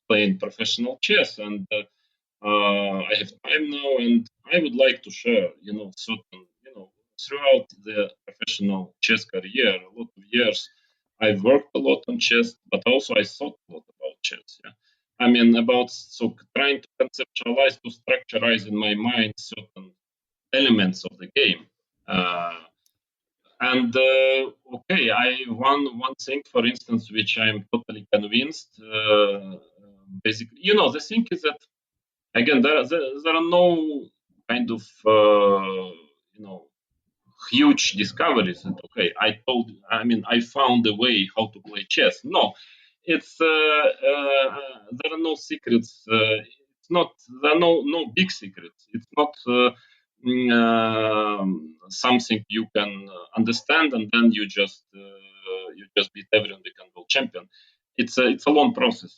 playing professional chess, and I have time now, and I would like to share, certain, throughout the professional chess career, a lot of years, I've worked a lot on chess, but also I thought a lot about chess. Yeah, I mean, trying to conceptualize, to structureize in my mind certain elements of the game. And one thing, for instance, which I'm totally convinced, basically, the thing is that again there are no kind of huge discoveries that I found a way how to play chess. No, it's there are no secrets. It's not there are no big secrets. It's not something you can understand and then you just beat everyone, become world champion. It's a long process,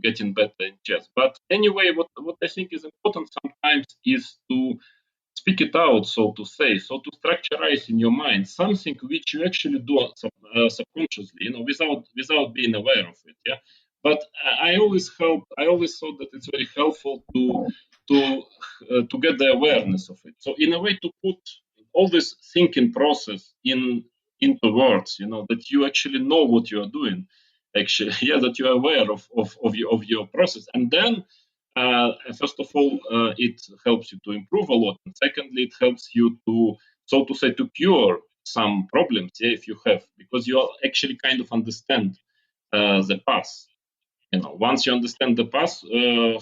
getting better in chess. But anyway, what I think is important sometimes is to speak it out, so to say, so to structureize in your mind something which you actually do subconsciously, without being aware of it. Yeah, but I always thought that it's very helpful to get the awareness of it. So in a way, to put all this thinking process into words, that you actually know what you are doing, actually, that you are aware of your process, and then first of all, it helps you to improve a lot. And secondly, it helps you to, so to say, to cure some problems, if you have, because you actually kind of understand the path. Once you understand the path,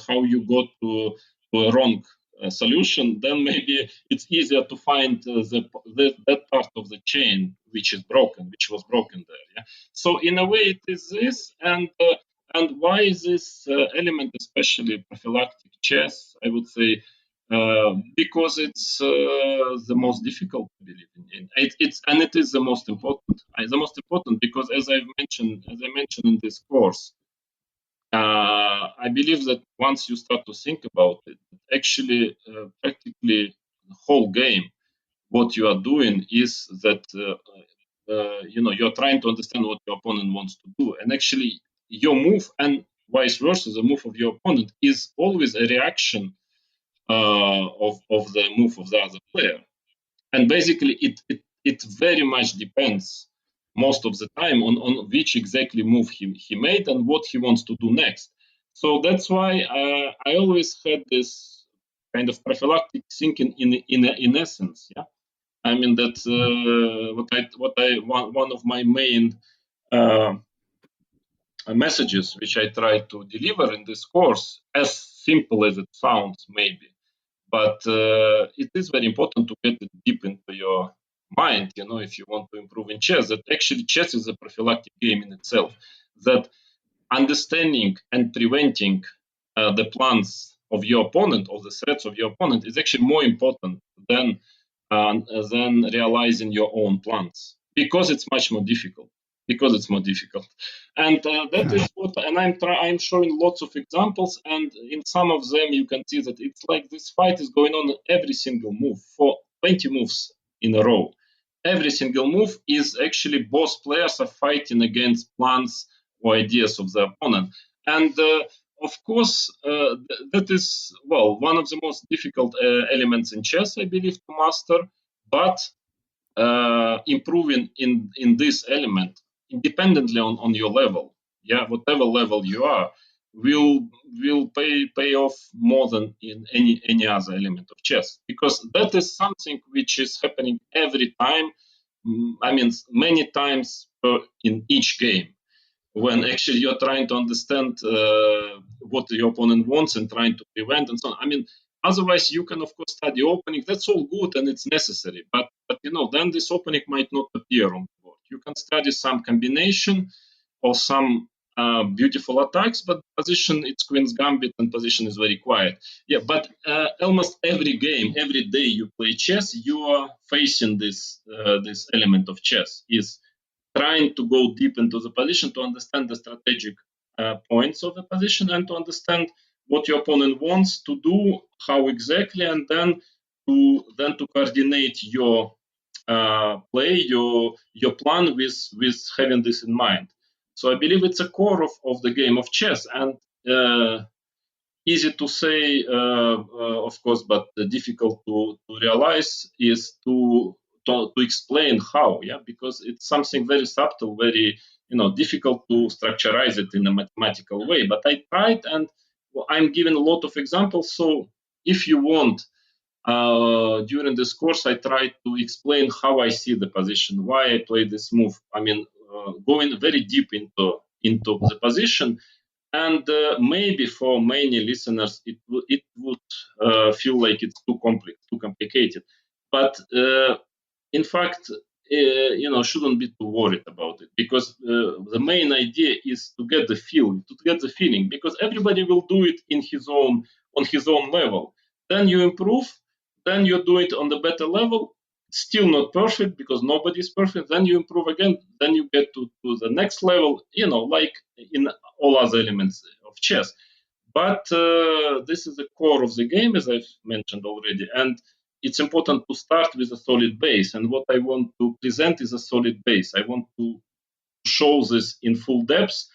how you got to a wrong solution, then maybe it's easier to find that part of the chain which was broken there. Yeah. So in a way, it is this, and why is this element, especially prophylactic chess? I would say because it's the most difficult to believe in. It is the most important. The most important because, as I mentioned in this course, I believe that once you start to think about it, actually, practically the whole game, what you are doing is that you're trying to understand what your opponent wants to do, and actually your move and vice versa, the move of your opponent is always a reaction of the move of the other player. And basically, it very much depends most of the time on which exactly move he made and what he wants to do next. So that's why I always had this kind of prophylactic thinking in essence. Yeah, I mean that's one of my main messages which I try to deliver in this course, as simple as it sounds, maybe. But it is very important to get it deep into your mind, if you want to improve in chess, that actually chess is a prophylactic game in itself. That understanding and preventing the plans of your opponent, or the threats of your opponent, is actually more important than realizing your own plans, because it's much more difficult. And that is what, and I'm showing lots of examples, and in some of them you can see that it's like this fight is going on every single move for 20 moves in a row. Every single move is actually both players are fighting against plans or ideas of the opponent. And of course, that is, one of the most difficult elements in chess, I believe, to master. But improving in this element, independently on your level, whatever level you are, will pay off more than in any other element of chess, because that is something which is happening every time. I mean, many times in each game, when actually you're trying to understand what your opponent wants and trying to prevent and so on. I mean, otherwise you can of course study opening. That's all good and it's necessary. But then this opening might not appear on the board. You can study some combination or some beautiful attacks, but position, it's Queen's Gambit, and position is very quiet. Yeah, but almost every game, every day you play chess, you are facing this element of chess, is trying to go deep into the position to understand the strategic points of the position and to understand what your opponent wants to do, how exactly, and then to coordinate your play, your plan with having this in mind. So I believe it's a core of the game of chess, and easy to say, of course, but difficult to realize is to explain how, because it's something very subtle, very difficult to structureize it in a mathematical way. But I tried, and I'm giving a lot of examples. So if you want, during this course, I tried to explain how I see the position, why I play this move. I mean, going very deep into the position, And maybe for many listeners, it would feel like it's too complex, too complicated. But in fact, shouldn't be too worried about it, because the main idea is to get the feeling, because everybody will do it on his own level. Then you improve, then you do it on the better level. Still not perfect, because nobody is perfect. Then you improve again. Then you get to the next level. Like in all other elements of chess. But this is the core of the game, as I've mentioned already, and it's important to start with a solid base. And what I want to present is a solid base. I want to show this in full depth.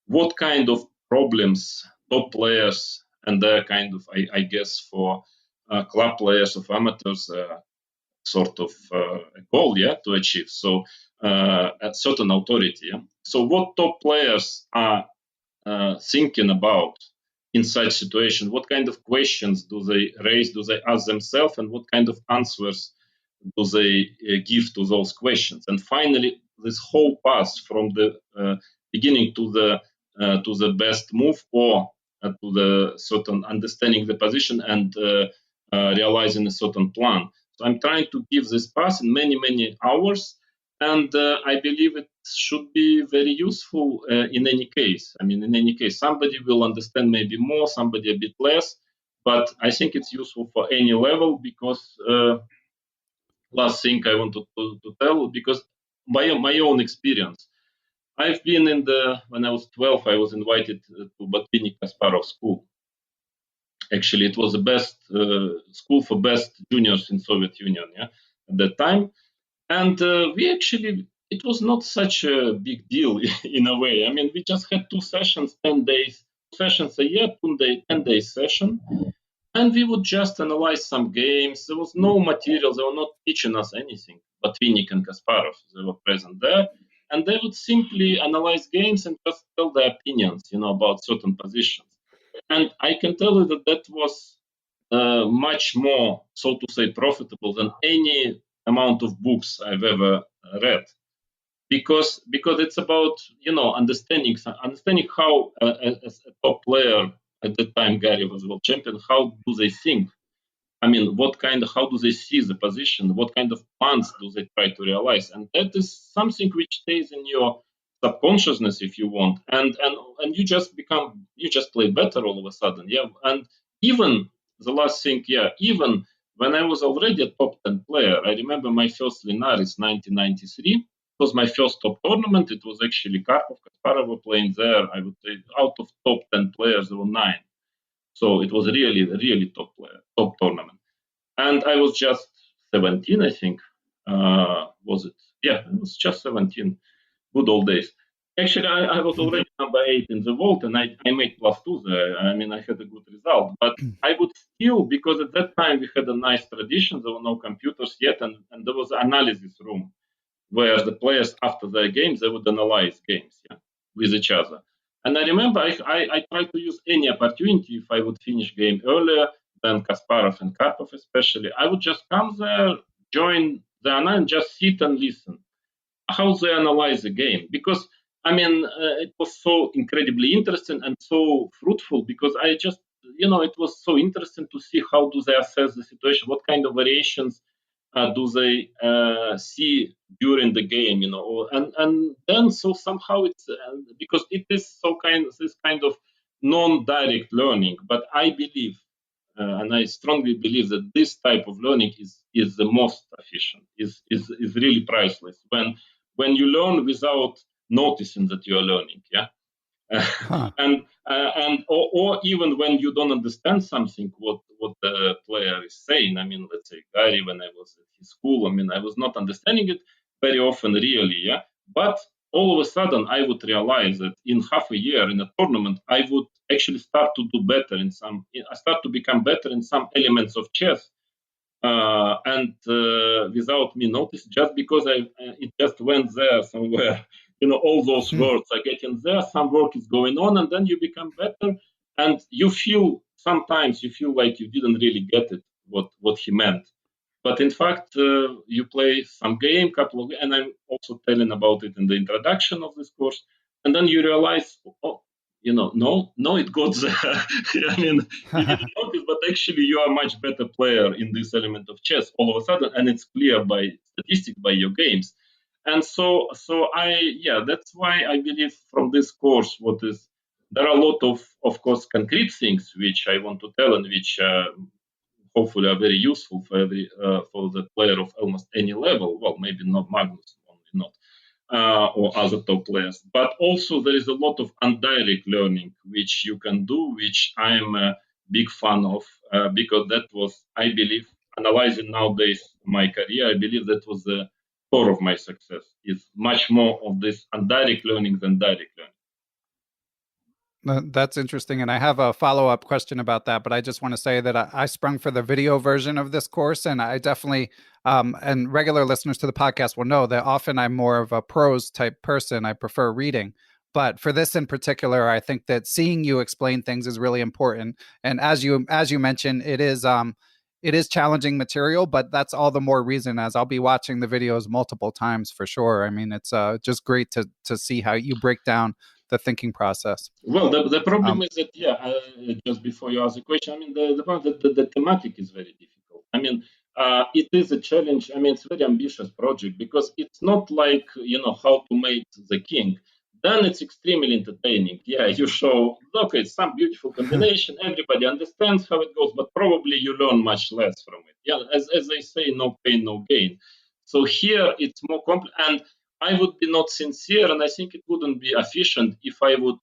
What kind of problems top players and their kind of, I guess, for club players of amateurs, sort of a goal, to achieve. So at certain authority. Yeah? So what top players are thinking about in such situation? What kind of questions do they raise? Do they ask themselves, and what kind of answers do they give to those questions? And finally, this whole path from the beginning to the best move, or to the certain understanding the position and realizing a certain plan. So I'm trying to give this path in many hours, and I believe it should be very useful in any case. I mean, in any case, somebody will understand maybe more, somebody a bit less, but I think it's useful for any level, because last thing I want to tell, because by my own experience, I've been when I was 12, I was invited to Vladimir Kasparov school. Actually, it was the best school for best juniors in Soviet Union, at that time. And it was not such a big deal in a way. I mean, we just had 2 sessions, 10 days, sessions a year, 10 days session. And we would just analyze some games. There was no material. They were not teaching us anything. But Vinnik and Kasparov, they were present there. And they would simply analyze games and just tell their opinions, about certain positions. And I can tell you that was much more, so to say, profitable than any amount of books I've ever read, because it's about understanding how as a top player at that time, Gary was world champion. How do they think? I mean, how do they see the position? What kind of plans do they try to realize? And that is something which stays in your subconsciousness, if you want, and you just play better all of a sudden, And even the last thing, even when I was already a top 10 player, I remember my first Linares 1993. It was my first top tournament. It was actually Karpov, Kasparov were playing there. I would say out of top 10 players, there were 9. So it was really top tournament. And I was just 17, I think. Was it? Yeah, it was just 17. Good old days. Actually, I was already number 8 in the world, and I made +2 there. I mean, I had a good result. But I would still, because at that time we had a nice tradition, there were no computers yet, and there was an analysis room where the players, after their games, they would analyze games with each other. And I remember I tried to use any opportunity if I would finish game earlier than Kasparov and Karpov especially. I would just come there, join the analysis, and just sit and listen how they analyze the game. Because, I mean, it was so incredibly interesting and so fruitful, because I just, it was so interesting to see how do they assess the situation, what kind of variations do they see during the game, and then so somehow it's because it is this kind of non-direct learning. But I believe, and I strongly believe, that this type of learning is the most efficient, is really priceless when you learn without noticing that you are learning, or even when you don't understand something, what the player is saying. I mean, let's say Gary, when I was at his school, I mean, I was not understanding it very often, really, But all of a sudden, I would realize that in half a year in a tournament, I would actually start to do better I start to become better in some elements of chess, and without me notice, just because it just went there somewhere. All those words are getting there. Some work is going on, and then you become better. And sometimes you feel like you didn't really get it, what he meant. But in fact, you play some game, and I'm also telling about it in the introduction of this course. And then you realize, no, it got there. I mean, you didn't notice, but actually you are a much better player in this element of chess all of a sudden, and it's clear by statistics, by your games. And that's why I believe from this course, there are a lot of course, concrete things which I want to tell and which hopefully are very useful for the player of almost any level. Well, maybe not Magnus, only not or other top players. But also there is a lot of indirect learning which you can do, which I'm a big fan of because that was, I believe, analyzing nowadays my career, I believe that was the core of my success. Is much more of this indirect learning than direct learning. That's interesting. And I have a follow-up question about that, but I just want to say that I sprung for the video version of this course, and I definitely, and regular listeners to the podcast will know that often I'm more of a prose type person. I prefer reading. But for this in particular, I think that seeing you explain things is really important. And as you mentioned, it is challenging material, but that's all the more reason as I'll be watching the videos multiple times for sure. I mean, it's just great to see how you break down the thinking process. Well, the problem is that, just before you ask the question, I mean, the problem that the thematic is very difficult. I mean, it is a challenge. I mean, it's a very ambitious project because it's not like, how to make the king. Then it's extremely entertaining. Yeah, you show, okay, it's some beautiful combination. Everybody understands how it goes, but probably you learn much less from it. Yeah, as they say, no pain, no gain. So here it's more complex. And I would be not sincere, and I think it wouldn't be efficient if I would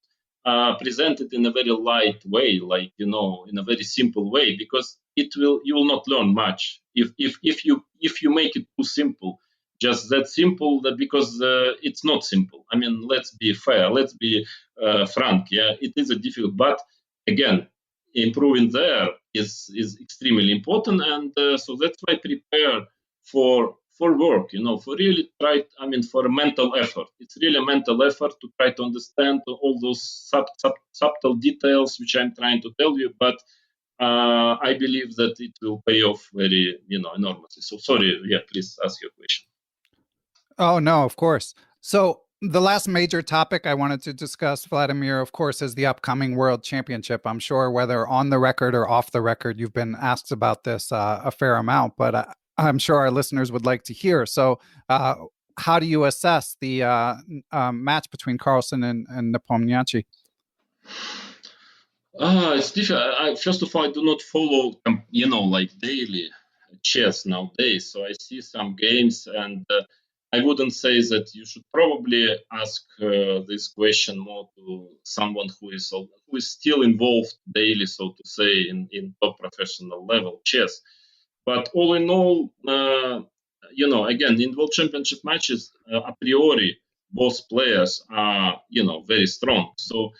present it in a very light way, like in a very simple way, because you will not learn much if you make it too simple, just that simple. That because it's not simple. I mean, let's be fair, let's be frank. Yeah, it is a difficult, but again, improving there is extremely important, and so that's why I prepare for work, for really for a mental effort. It's really a mental effort to try to understand all those subtle details which I'm trying to tell you, but I believe that it will pay off very, enormously. So sorry, please ask your question. Oh, no, of course. So the last major topic I wanted to discuss, Vladimir, of course, is the upcoming World Championship. I'm sure whether on the record or off the record, you've been asked about this a fair amount, but I'm sure our listeners would like to hear. So how do you assess the match between Carlsen and Nepomniachtchi? It's different. First of all, I do not follow, like daily chess nowadays. So I see some games, and I wouldn't say that you should probably ask this question more to someone who is still involved daily, so to say, in top professional level chess. But all in all, again, in World Championship matches, a priori, both players are, very strong. So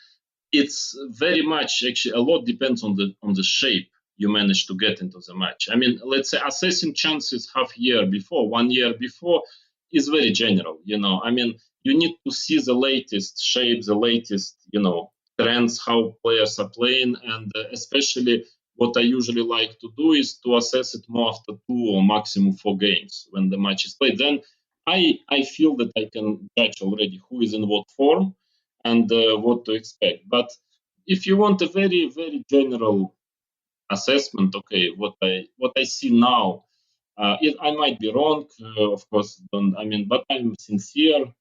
it's very much actually a lot depends on the shape you manage to get into the match. I mean, let's say assessing chances half year before, 1 year before is very general. I mean, you need to see the latest shape, the latest trends, how players are playing, and especially what I usually like to do is to assess it more after 2 or maximum 4 games when the match is played. Then I feel that I can judge already who is in what form and what to expect. But if you want a very, very general assessment, okay, what I see now, I might be wrong, of course. But I'm sincere.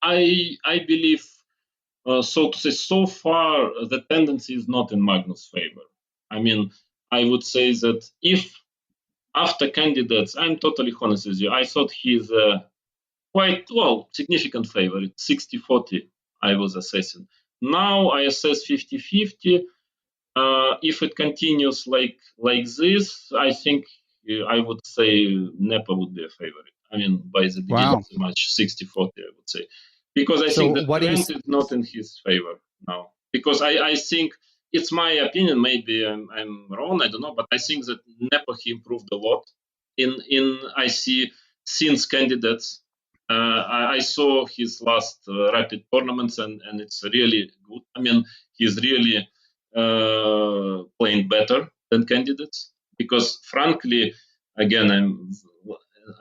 I believe, so to say, so far the tendency is not in Magnus' favor. I mean, I would say that if after candidates, I'm totally honest with you, I thought he's quite significant favorite, 60-40 I was assessing. Now I assess 50-50. If it continues like this, I think I would say Nepo would be a favorite. I mean, by the beginning of the match, 60-40, I would say. Because I think the trend is not in his favor now. Because I think, it's my opinion, maybe I'm wrong, I don't know, but I think that Nepo, he improved a lot. I see since candidates, I saw his last rapid tournaments, and it's really good. I mean, he's really playing better than candidates, because frankly, again,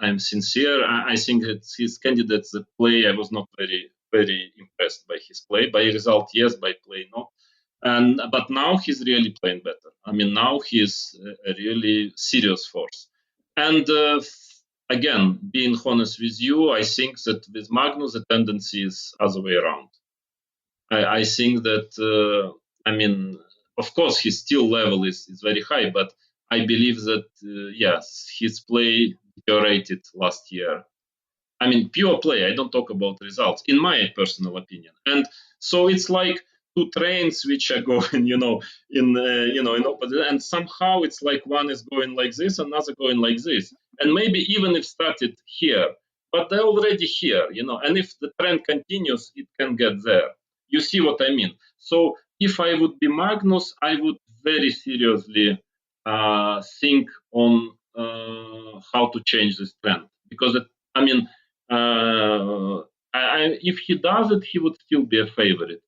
I'm sincere. I think that his candidates, the play, I was not very very impressed by his play. By result, yes. By play, no. But now he's really playing better. I mean, now he's a really serious force. And again, being honest with you, I think that with Magnus, the tendency is other way around. I think that, of course, his skill level is very high, but I believe that, yes, his play deteriorated last year. I mean, pure play. I don't talk about results, in my personal opinion. And so it's like two trains which are going, in opposite, and somehow it's like one is going like this, another going like this, and maybe even if started here, but they're already here, And if the trend continues, it can get there. You see what I mean? So if I would be Magnus, I would very seriously think on how to change this trend, because if he does it, he would still be a favorite.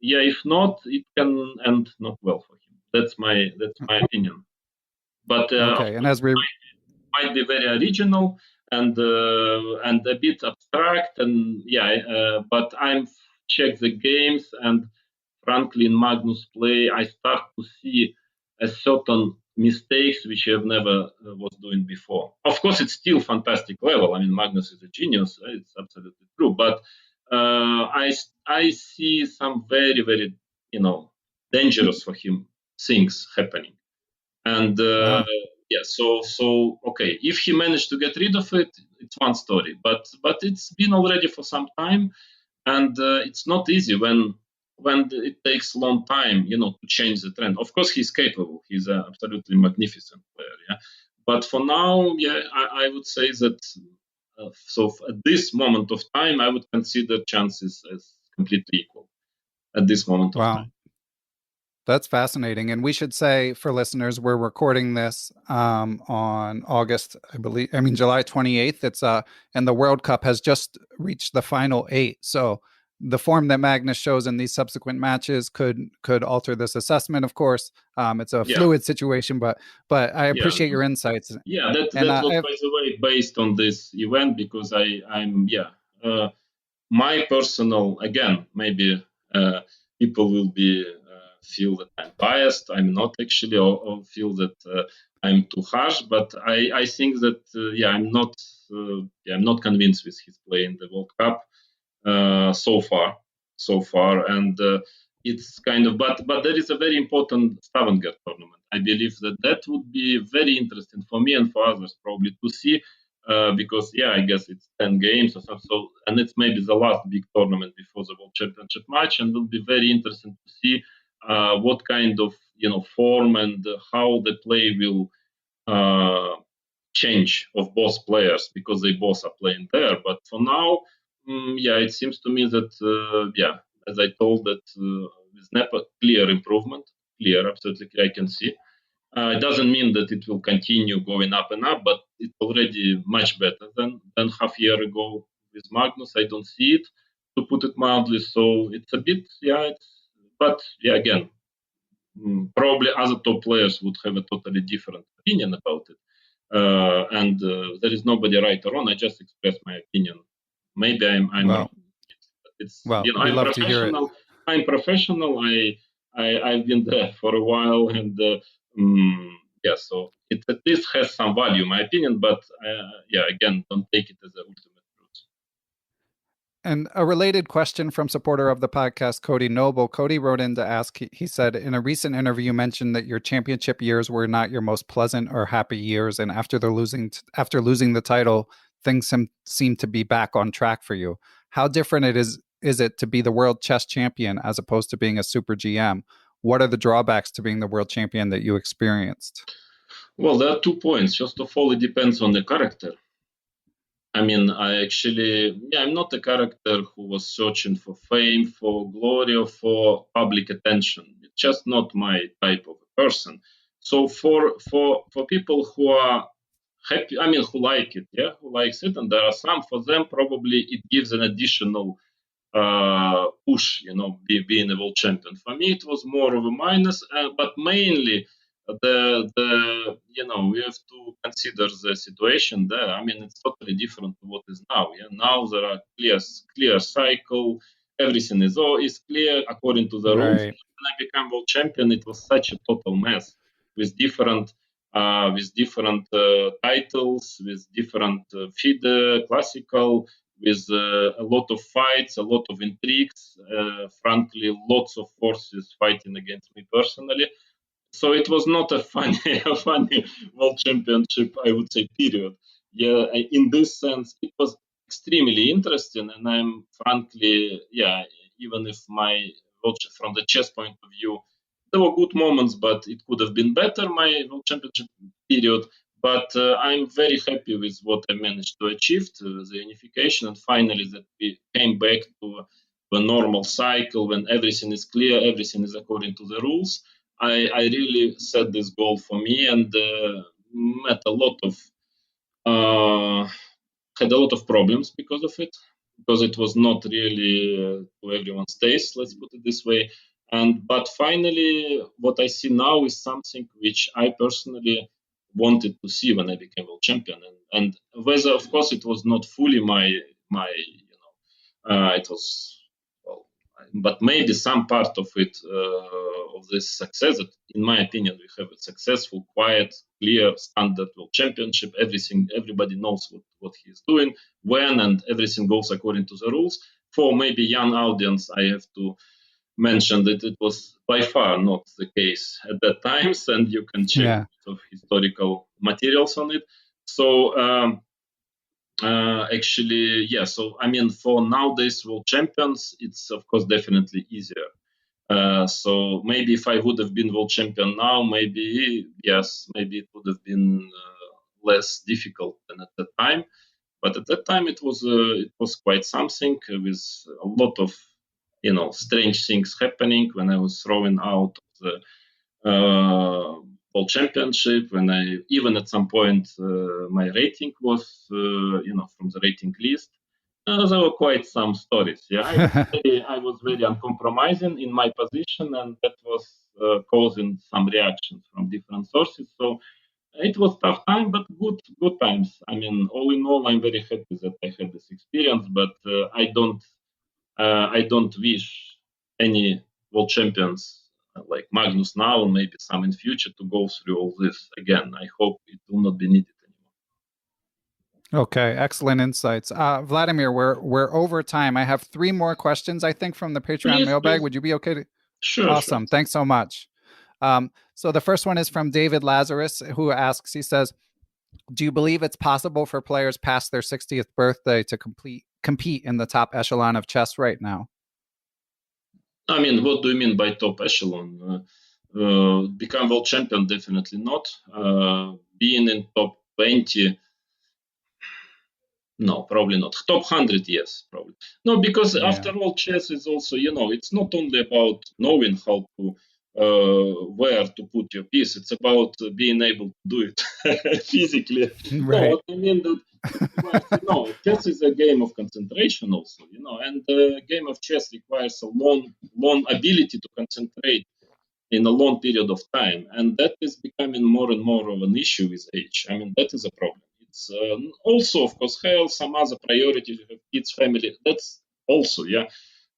If not, it can end not well for him. That's my opinion. But Okay, and as we might be very original and a bit abstract, and but I'm check the games, and frankly, in Magnus play, I start to see a certain mistakes which I've never was doing before. Of course, it's still fantastic level. I mean, Magnus is a genius. It's absolutely true. But I see some very, very, dangerous for him things happening. And wow. so okay, if he managed to get rid of it, it's one story. But it's been already for some time, and it's not easy when it takes a long time, to change the trend. Of course, he's capable. He's an absolutely magnificent player. Yeah, but for now, I would say that. So at this moment of time, I would consider chances as completely equal. At this moment of Wow. time. That's fascinating. And we should say for listeners, we're recording this on July 28th. It's and the World Cup has just reached the final 8. So the form that Magnus shows in these subsequent matches could alter this assessment, of course. It's a fluid situation, but I appreciate your insights. Yeah, that was, by the way, based on this event, because my personal, again, maybe people will be feel that I'm biased. I'm not actually, or feel that I'm too harsh. But I think that I'm not convinced with his play in the World Cup so far, and it's kind of. But there is a very important Stavanger tournament. I believe that would be very interesting for me and for others probably to see. Because I guess it's 10 games or something. So, and it's maybe the last big tournament before the World Championship match, and will be very interesting to see what kind of form and how the play will change of both players, because they both are playing there. But for now, it seems to me that as I told, that with Nepo, clear improvement, absolutely clear, I can see. It doesn't mean that it will continue going up and up, but it's already much better than half year ago with Magnus. I don't see it, to put it mildly. So it's a bit, but again, probably other top players would have a totally different opinion about it. And there is nobody right or wrong. I just express my opinion. Maybe I'm wrong. It's we love to hear it. I'm professional. I've been there for a while, and so it at least has some value, my opinion. But again, don't take it as the ultimate truth. And a related question from supporter of the podcast, Cody Noble. Cody wrote in to ask, he said, in a recent interview, you mentioned that your championship years were not your most pleasant or happy years. And after losing the title, things seem to be back on track for you. How different is it to be the world chess champion as opposed to being a super GM? What are the drawbacks to being the world champion that you experienced? Well, there are 2 points. First of all, it depends on the character. I mean, I'm not a character who was searching for fame, for glory, or for public attention. It's just not my type of person. So for people who are happy, I mean, who like it, who likes it, and there are some, for them probably it gives an additional push, being a world champion. For me, it was more of a minus, but mainly we have to consider the situation there. I mean, it's totally different to what is now. Yeah, now there are clear cycle. Everything is clear according to the rules. Right. When I became world champion, it was such a total mess with different titles, with different FIDE, classical, with a lot of fights, a lot of intrigues. Frankly, lots of forces fighting against me personally. So it was not a funny, a funny world championship, I would say, period. Yeah, in this sense, it was extremely interesting, and I'm frankly, yeah, even if from the chess point of view, there were good moments, but it could have been better, my world championship period. But I'm very happy with what I managed to achieve, the unification, and finally that we came back to a normal cycle when everything is clear, everything is according to the rules. I really set this goal for me and met a lot of uh, had a lot of problems because of it, because it was not really to everyone's taste. Let's put it this way. But finally, what I see now is something which I personally wanted to see when I became world champion, and whether, of course, it was not fully my it was well, but maybe some part of it of this success. That, in my opinion, we have a successful, quiet, clear, standard world championship. Everybody knows what he is doing, when, and everything goes according to the rules. For maybe young audience, I have to mention that it was by far not the case at that times, and you can check Yeah. of historical materials on it. So. Actually, yeah. So I mean, for nowadays world champions, it's of course definitely easier. So maybe if I would have been world champion now, maybe yes, maybe it would have been less difficult than at that time. But at that time, it was quite something with a lot of strange things happening when I was thrown out of the world championship. When I even at some point my rating was from the rating list. There were quite some stories. Yeah, I was very uncompromising in my position, and that was causing some reactions from different sources. So it was tough time, but good times. I mean, all in all, I'm very happy that I had this experience. But I don't wish any world champions like Magnus now, and maybe some in future, to go through all this again. I hope it will not be needed anymore. Okay, excellent insights. Vladimir, we're over time. I have three more questions, I think, from the Patreon Please, mailbag. please. Would you be okay to? Sure. Awesome. Thanks so much. So the first one is from David Lazarus, who asks, he says, do you believe it's possible for players past their 60th birthday to compete in the top echelon of chess right now? I mean, what do you mean by top echelon? Become world champion? Definitely not. Being in top 20? No, probably not. Top 100, yes, probably. No, because after all, chess is also, it's not only about knowing how to where to put your piece. It's about being able to do it physically. Right. No, what I mean that chess is a game of concentration also, and the game of chess requires a long ability to concentrate in a long period of time, and that is becoming more and more of an issue with age. I mean, that is a problem. It's also, of course, health, some other priorities. You have kids, family. That's also, yeah.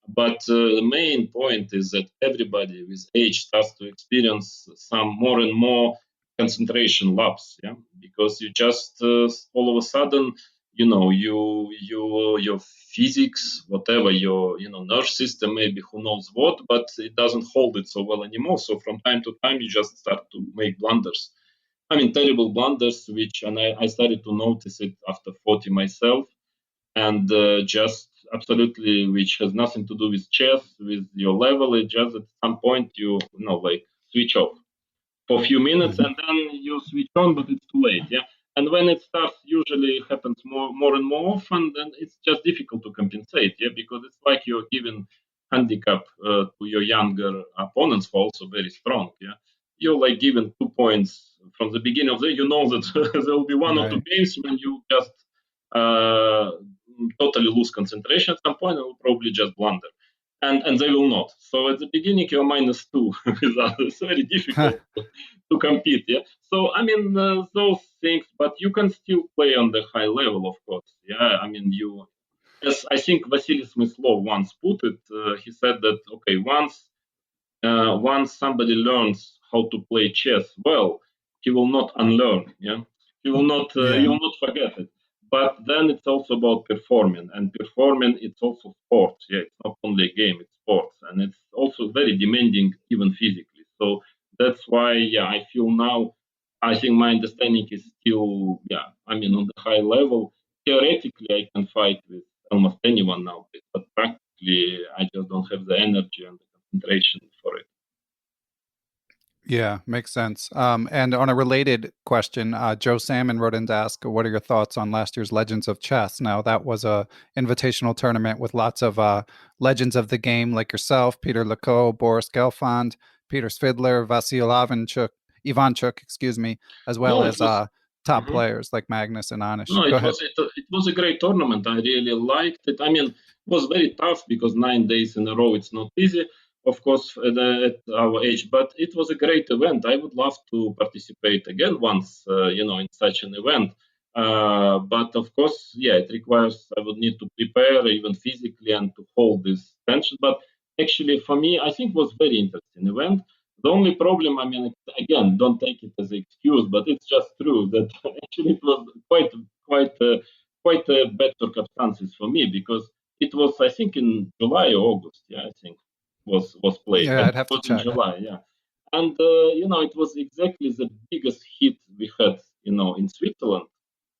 But the main point is that everybody with age starts to experience some more and more concentration lapse, yeah, because you just all of a sudden, your physics, whatever your nerve system, maybe who knows what, but it doesn't hold it so well anymore. So from time to time, you just start to make blunders. I mean, terrible blunders, and I started to notice it after 40 myself, and just absolutely, which has nothing to do with chess, with your level. It just at some point like switch off for a few minutes, and then you switch on, but it's too late. Yeah, and when it starts, usually happens more and more often. Then it's just difficult to compensate. Yeah, because it's like you're giving handicap to your younger opponents who are also very strong. Yeah, you're like giving 2 points from the beginning of the. You know that there will be one or two games when you just uh, totally lose concentration at some point and will probably just blunder. and they will not. So at the beginning you're -2 with us. It's very difficult to compete. Yeah. So I mean those things, but you can still play on the high level, of course. Yeah. I mean you. As I think Vasily Smyslov once put it, he said that okay, once somebody learns how to play chess well, he will not unlearn. Yeah, he Yeah. will not forget it. But then it's also about performing, and performing it's also sports. Yeah, it's not only a game; it's sports, and it's also very demanding, even physically. So that's why, yeah, I feel now. I think my understanding is still, yeah. I mean, on the high level, theoretically, I can fight with almost anyone now, but practically, I just don't have the energy and the concentration for it. Yeah, makes sense. And on a related question, Joe Salmon wrote in to ask, "What are your thoughts on last year's Legends of Chess?" Now, that was a invitational tournament with lots of legends of the game, like yourself, Peter Lecaux, Boris Gelfand, Peter Svidler, Vasyl Ivanchuk, excuse me, as well No, it as was. top Mhm. players like Magnus and Anish. No, Go it ahead. was it was a great tournament. I really liked it. I mean, it was very tough because 9 days in a row it's not easy, of course, at our age. But it was a great event. I would love to participate again once, in such an event. But of course, yeah, it requires. I would need to prepare even physically and to hold this tension. But actually, for me, I think it was very interesting event. The only problem, I mean, again, don't take it as an excuse, but it's just true that actually it was quite bad circumstances for me because it was, I think, in July or August. Yeah, I think was played, Yeah, and I'd it have to was in check. July. Yeah, and it was exactly the biggest hit we had, in Switzerland.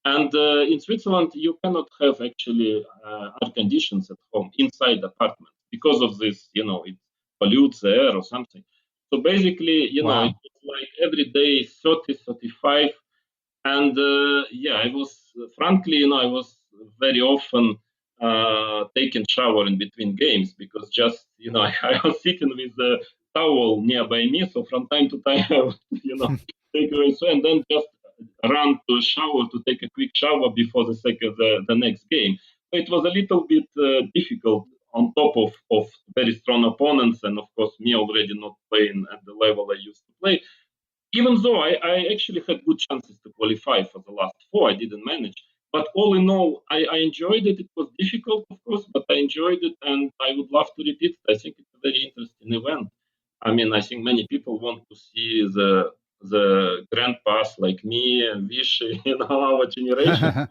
And in Switzerland, you cannot have actually air conditions at home inside the apartment because of this. It pollutes the air or something. So basically, it Wow. was like every day 30, 35. And yeah, I was frankly, I was very often taking shower in between games because just I was sitting with the towel nearby me, so from time to time I would take away so and then just run to a shower to take a quick shower before the next game. So it was a little bit difficult on top of very strong opponents and of course me already not playing at the level I used to play. Even though I actually had good chances to qualify for the last four, I didn't manage. But all in all, I enjoyed it. It was difficult, of course, but I enjoyed it, and I would love to repeat it. I think it's a very interesting event. I mean, I think many people want to see the grandpas like me and Vishy, our generation,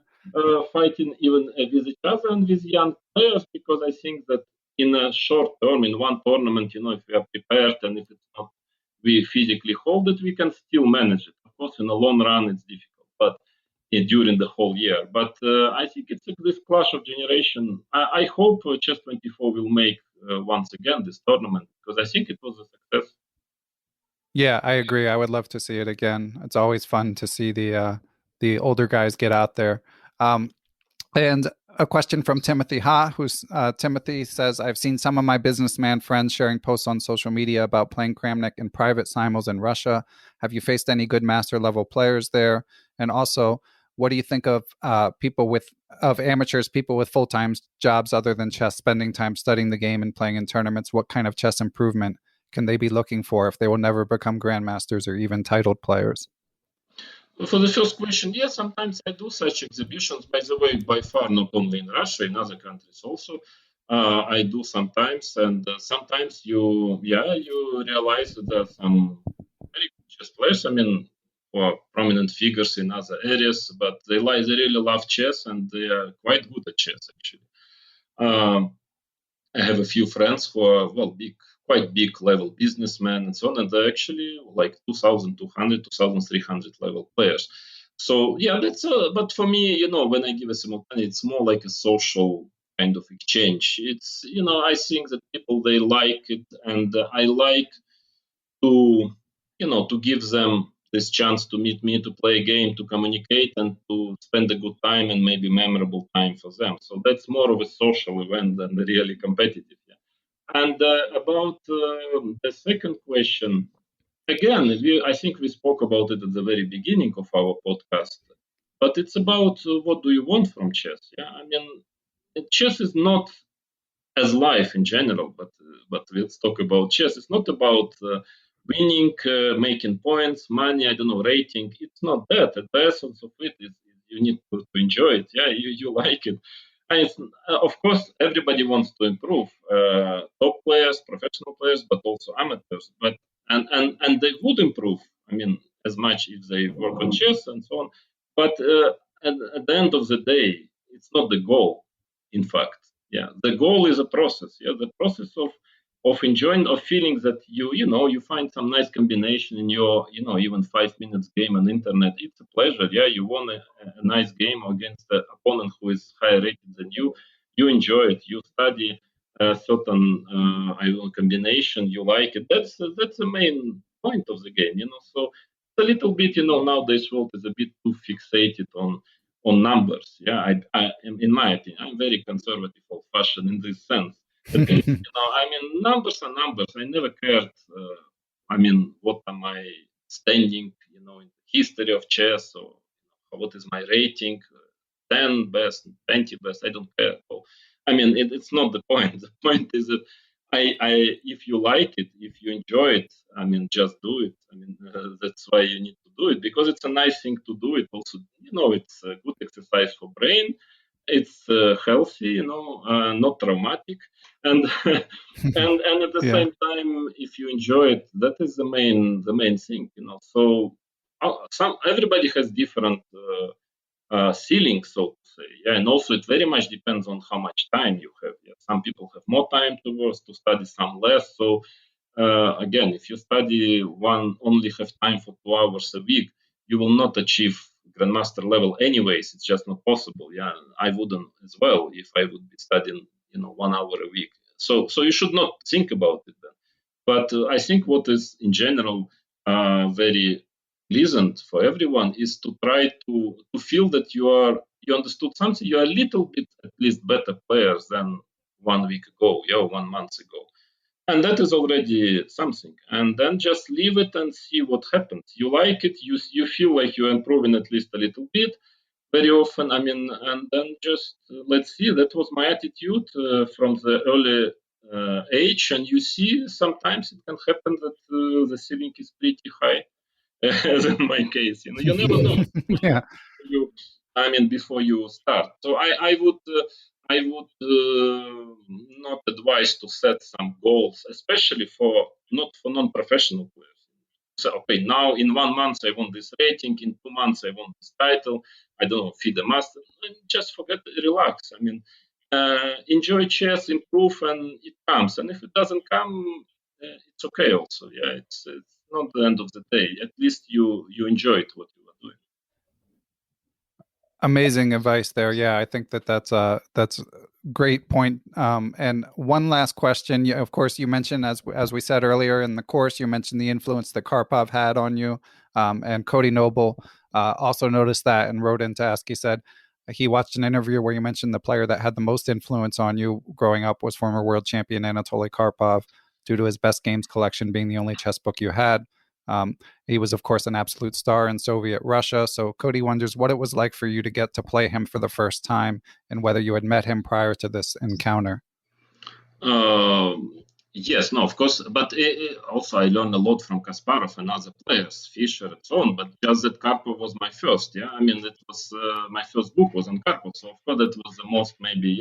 fighting even with each other and with young players, because I think that in a short term, in one tournament, if we are prepared and if it's not we physically hold it, we can still manage it. Of course, in the long run, it's difficult, but during the whole year. But I think it's this clash of generation. I hope Chess 24 will make once again this tournament because I think it was a success. Yeah, I agree. I would love to see it again. It's always fun to see the older guys get out there. Um, and a question from Timothy Ha, who's Timothy says, "I've seen some of my businessman friends sharing posts on social media about playing Kramnik in private simuls in Russia. Have you faced any good master level players there? And also, what do you think of amateurs, people with full time jobs other than chess, spending time studying the game and playing in tournaments? What kind of chess improvement can they be looking for if they will never become grandmasters or even titled players?" For the first question, yes, sometimes I do such exhibitions. By the way, by far not only in Russia, in other countries also. I do sometimes, and sometimes you realize that there are some very good chess players. I mean, or prominent figures in other areas, but they really love chess and they are quite good at chess actually. Um, I have a few friends who are quite big level businessmen and so on, and they're actually like 2,200, 2,300 level players. So yeah, but for me, when I give a simultaneous, it's more like a social kind of exchange. It's I think that people they like it, and I like to to give them this chance to meet me, to play a game, to communicate, and to spend a good time and maybe memorable time for them. So that's more of a social event than the really competitive. Yeah. And about the second question, again, I think we spoke about it at the very beginning of our podcast, but it's about what do you want from chess? Yeah, I mean, chess is not as life in general. But let's talk about chess. It's not about winning, making points, money, I don't know, rating. It's not that. The essence of it is you need to enjoy it. Yeah, you like it. And of course, everybody wants to improve. Top players, professional players, but also amateurs. But and they would improve. I mean, as much if they work on chess and so on. But at the end of the day, it's not the goal. In fact, yeah, the goal is a process. Yeah, the process of enjoying, of feeling that you find some nice combination in your even 5 minutes game on internet. It's a pleasure. Yeah, you won a nice game against an opponent who is higher rated than you enjoy it, you study a certain I don't know, combination, you like it. That's the main point of the game. So it's a little bit, nowadays world is a bit too fixated on numbers. Yeah, in my opinion, I'm very conservative, old-fashioned in this sense. That I mean, numbers are numbers. I never cared. I mean, what am I standing? In the history of chess, or what is my rating? 10 best, 20 best. I don't care. So, I mean, it's not the point. The point is that if you like it, if you enjoy it, I mean, just do it. I mean, that's why you need to do it, because it's a nice thing to do it. Also, it's a good exercise for brain. It's healthy, not traumatic, and and at the Yeah. same time, if you enjoy it, that is the main thing. So everybody has different ceiling, so to say. Yeah, and also it very much depends on how much time you have. Yeah, some people have more time to study, some less. So again, if you study only have time for 2 hours a week, you will not achieve grandmaster level anyways. It's just not possible. Yeah, I wouldn't as well if I would be studying 1 hour a week. So you should not think about it then. But I think what is in general very pleasant for everyone is to try to feel that you understood something. You are a little bit at least better players than 1 week ago, yeah, 1 month ago, and that is already something. And then just leave it and see what happens. You like it, you feel like you're improving at least a little bit. Very often, I mean, and then just let's see. That was my attitude from the early age, and you see sometimes it can happen that the ceiling is pretty high, as in my case. You never know. Yeah. You, I mean, before you start. So I would not advise to set some goals, especially not for non-professional players. So okay, now in 1 month I want this rating, in 2 months I want this title. I don't know, feed the master. Just forget, relax. I mean, enjoy chess, improve, and it comes. And if it doesn't come, it's okay also. Yeah, it's not the end of the day. At least you enjoyed what you were doing. Amazing advice there. Yeah, I think that's a great point. And one last question. Of course, you mentioned, as we said earlier in the course, you mentioned the influence that Karpov had on you. And Cody Noble also noticed that and wrote in to ask. He said he watched an interview where you mentioned the player that had the most influence on you growing up was former world champion Anatoly Karpov, due to his best games collection being the only chess book you had. He was, of course, an absolute star in Soviet Russia. So Cody wonders what it was like for you to get to play him for the first time, and whether you had met him prior to this encounter. Yes, no, of course, but also I learned a lot from Kasparov and other players, Fischer and so on. But just that Karpov was my first, yeah. I mean, that was my first book was on Karpov, so of course that was the most, maybe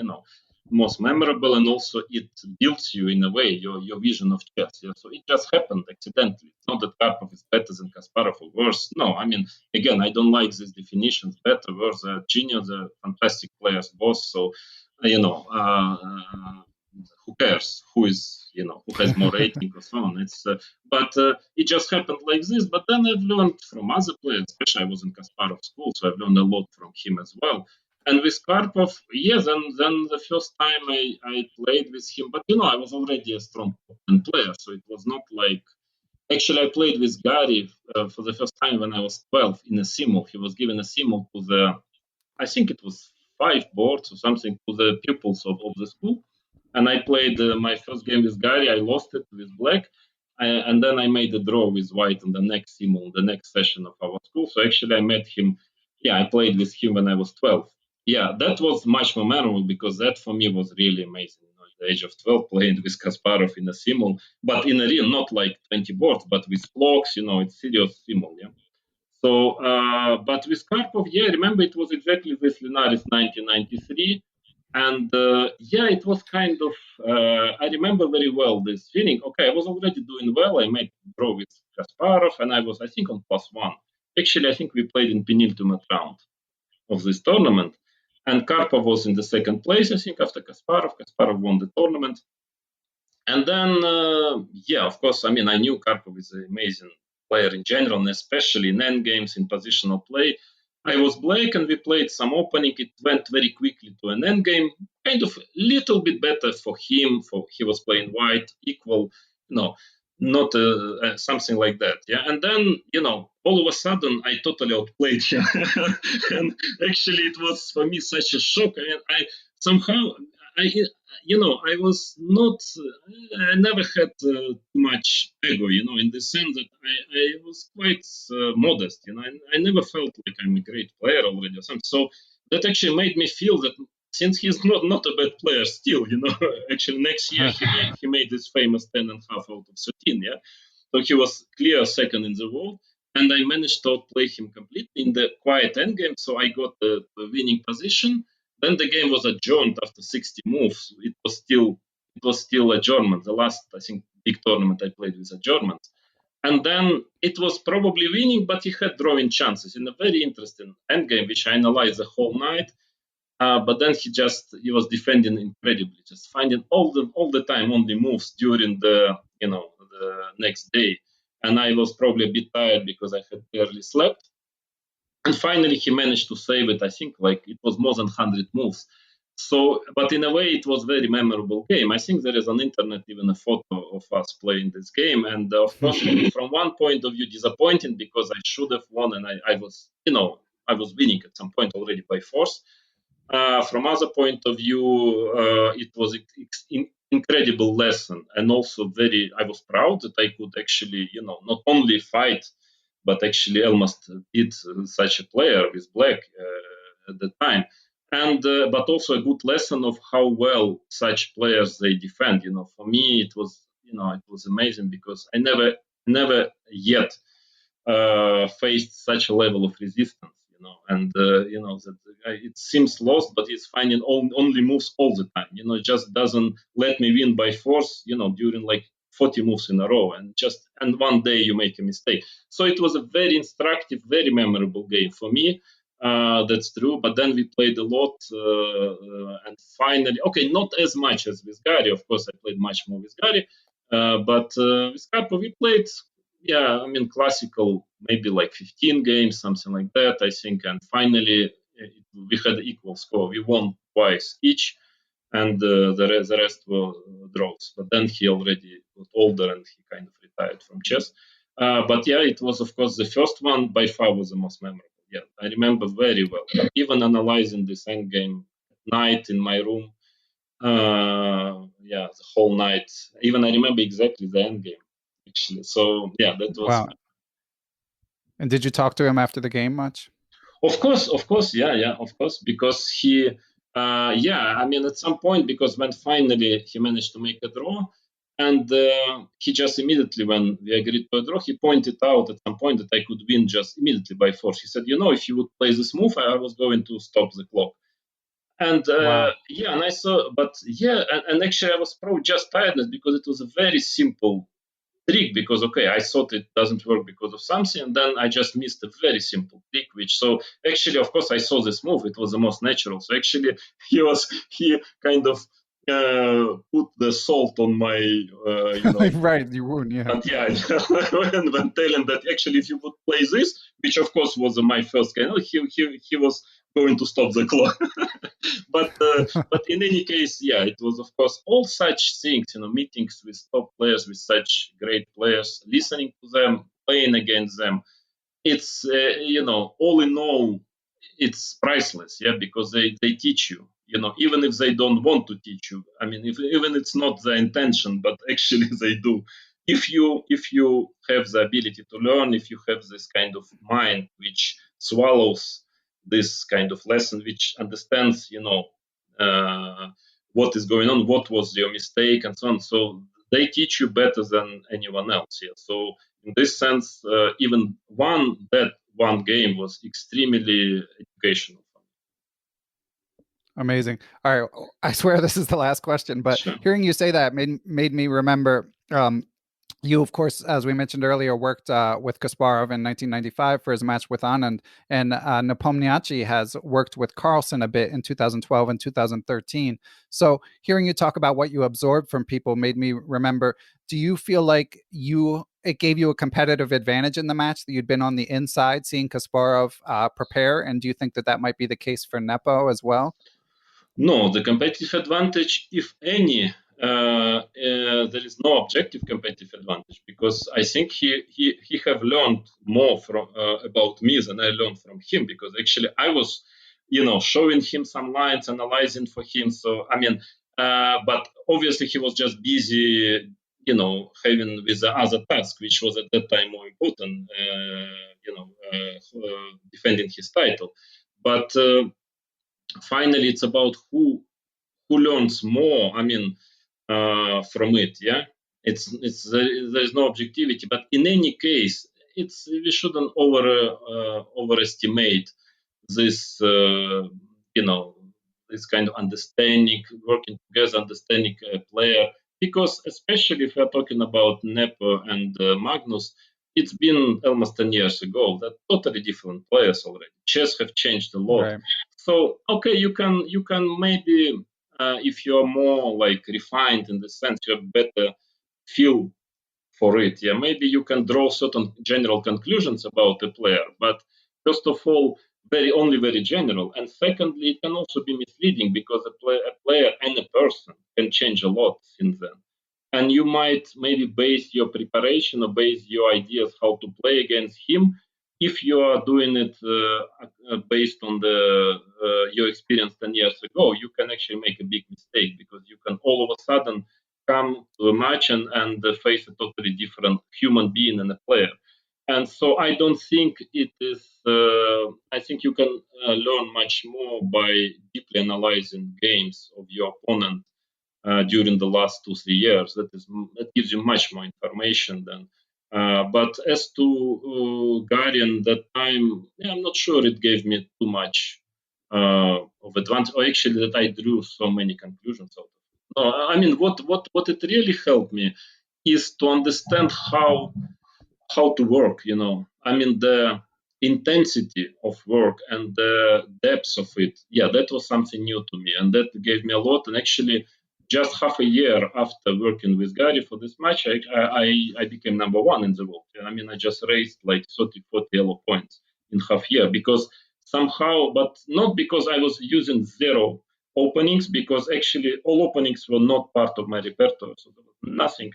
most memorable, and also it builds you in a way your vision of chess. Yeah, so it just happened accidentally. It's not that Karpov is better than Kasparov or worse. No, I mean, again, I don't like these definitions. Better, worse, genius, fantastic players, both. So you know. Who cares who has more rating or so on. But it just happened like this. But then I've learned from other players, especially I was in Kasparov school, so I've learned a lot from him as well. And with Karpov, yes, and then the first time I played with him, but I was already a strong player, so it was not like. Actually, I played with Gary for the first time when I was 12 in a simul. He was given a simul to I think it was 5 boards or something, to the pupils of the school. And I played my first game with Gary. I lost it with black. And then I made a draw with white in the next simul, the next session of our school. So actually, I met him. Yeah, I played with him when I was 12. Yeah, that was much more memorable because that for me was really amazing. the age of 12 playing with Kasparov in a simul, but in a real, not like 20 boards, but with blocks, it's serious simul, yeah. So, but with Karpov, yeah, I remember it was exactly with Linares 1993. And it was kind of, I remember very well this feeling. Okay, I was already doing well. I made draw with Kasparov, and I was, I think, on +1. Actually, I think we played in penultimate round of this tournament. And Karpov was in the second place, I think, after Kasparov. Kasparov won the tournament. And then, of course, I mean, I knew Karpov is an amazing player in general, and especially in endgames, in positional play. I was black and we played some opening. It went very quickly to an endgame, kind of little bit better for him. For he was playing white, equal, not something like that. Yeah, and then all of a sudden I totally outplayed him, and actually it was for me such a shock. I mean, I I was not, I never had too much ego, in the sense that I was quite modest, I never felt like I'm a great player already or something. So that actually made me feel that since he's not a bad player still, actually next year he made this famous 10.5 out of 13, yeah. So he was clear second in the world, and I managed to outplay him completely in the quiet endgame. So I got the winning position. Then the game was adjourned after 60 moves. It was still adjournment. The last, I think, big tournament I played with adjournment. And then it was probably winning, but he had drawing chances in a very interesting endgame, which I analyzed the whole night. But then he was defending incredibly, just finding all the time only moves during the next day. And I was probably a bit tired because I had barely slept. And finally, he managed to save it. I think like it was more than 100 moves. So, but in a way, it was very memorable game. I think there is on internet even a photo of us playing this game. And of course, from one point of view, disappointing because I should have won, and I was, I was winning at some point already by force. From other point of view, it was incredible lesson, and also I was proud that I could actually, not only fight, but actually almost beat such a player with black at the time, and but also a good lesson of how well such players they defend. For me, it was amazing because I never yet faced such a level of resistance, and that it seems lost, but it's finding only moves all the time. It just doesn't let me win by force. During like 40 moves in a row, and one day you make a mistake. So it was a very instructive, very memorable game for me. That's true. But then we played a lot, and finally, okay, not as much as with Gary. Of course, I played much more with Gary, but with Karpov we played. Yeah, I mean, classical, maybe like 15 games, something like that, I think. And finally, we had equal score. We won twice each, and the rest were draws. But then he already got older and he kind of retired from chess. But yeah, it was, of course, the first one by far was the most memorable. Yeah, I remember very well. Even analyzing this endgame at night in my room. The whole night. Even I remember exactly the endgame. Actually. So yeah, that was wow. And did you talk to him after the game much? Of course, of course, because he, I mean, at some point, because when finally he managed to make a draw, and he just immediately, when we agreed to a draw, he pointed out at some point that I could win just immediately by force. He said, if you would play this move, I was going to stop the clock. And wow. and I saw, but and actually I was probably just tiredness because it was a very simple trick, because okay, I thought it doesn't work because of something, and then I just missed a very simple trick, which, so actually, of course, I saw this move, it was the most natural. So actually he kind of put the salt on my right, you wound, yeah. but yeah, when telling that actually if you would play this, which of course was my first game, he was going to stop the clock. but in any case, yeah, it was of course all such things, meetings with top players, with such great players, listening to them, playing against them. It's all in all, it's priceless, yeah, because they teach you, even if they don't want to teach you. I mean, even it's not the intention, but actually they do. If you have the ability to learn, if you have this kind of mind which swallows this kind of lesson, which understands, what is going on, what was your mistake, and so on. So they teach you better than anyone else here. So in this sense, even one game was extremely educational. Amazing. All right. I swear this is the last question, but Sure. hearing you say that made me remember. You, of course, as we mentioned earlier, worked with Kasparov in 1995 for his match with Anand, and Nepomniachtchi has worked with Carlsen a bit in 2012 and 2013. So hearing you talk about what you absorbed from people made me remember, do you feel like it gave you a competitive advantage in the match that you'd been on the inside seeing Kasparov prepare? And do you think that might be the case for Nepo as well? No, the competitive advantage, if any, there is no objective competitive advantage, because I think he have learned more from about me than I learned from him, because actually I was, showing him some lines, analyzing for him. So I mean, but obviously he was just busy, having with the other task, which was at that time more important, defending his title. But finally, it's about who learns more. I mean, from it. Yeah, there's no objectivity, but in any case, we shouldn't overestimate this. This kind of understanding, working together, understanding a player. Because especially if we're talking about Nepo and Magnus, it's been almost 10 years ago. They're totally different players already. Chess have changed a lot. Right. So okay, you can maybe if you're more like refined in the sense, you have better feel for it. Yeah, maybe you can draw certain general conclusions about a player, but first of all, very general, and secondly, it can also be misleading, because a player and a person can change a lot since then. And you might maybe base your preparation or base your ideas how to play against him. If you are doing it based on your experience 10 years ago, you can actually make a big mistake, because you can all of a sudden come to a match and face a totally different human being and a player. And so I don't think it is, I think you can learn much more by deeply analyzing games of your opponent during the last 2-3 years. That gives you much more information than. But as to Gary and that time, I'm not sure it gave me too much of advantage, or actually that I drew so many conclusions out of it. No, I mean, what it really helped me is to understand how to work. I mean, the intensity of work and the depth of it. Yeah, that was something new to me, and that gave me a lot. And actually, just half a year after working with Gary for this match, I became number one in the world. I mean, I just raised like 30, 40 yellow points in half year, because somehow, but not because I was using zero openings, because actually all openings were not part of my repertoire. So there was nothing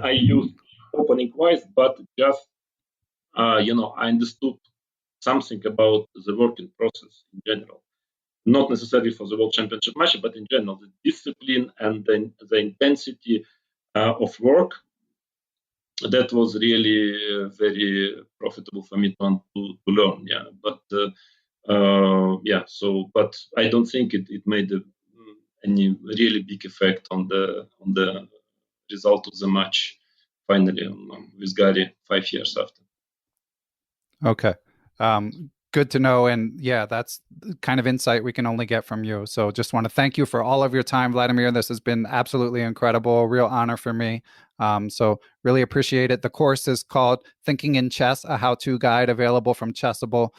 I used opening wise, but just, I understood something about the working process in general. Not necessarily for the World Championship match, but in general, the discipline and the intensity of work. That was really very profitable for me to learn. Yeah, but but I don't think it made any really big effect on the result of the match finally with Gary 5 years after. Okay. Good to know. And yeah, that's the kind of insight we can only get from you. So just want to thank you for all of your time, Vladimir. This has been absolutely incredible, a real honor for me. So really appreciate it. The course is called Thinking in Chess, a how-to guide, available from Chessable.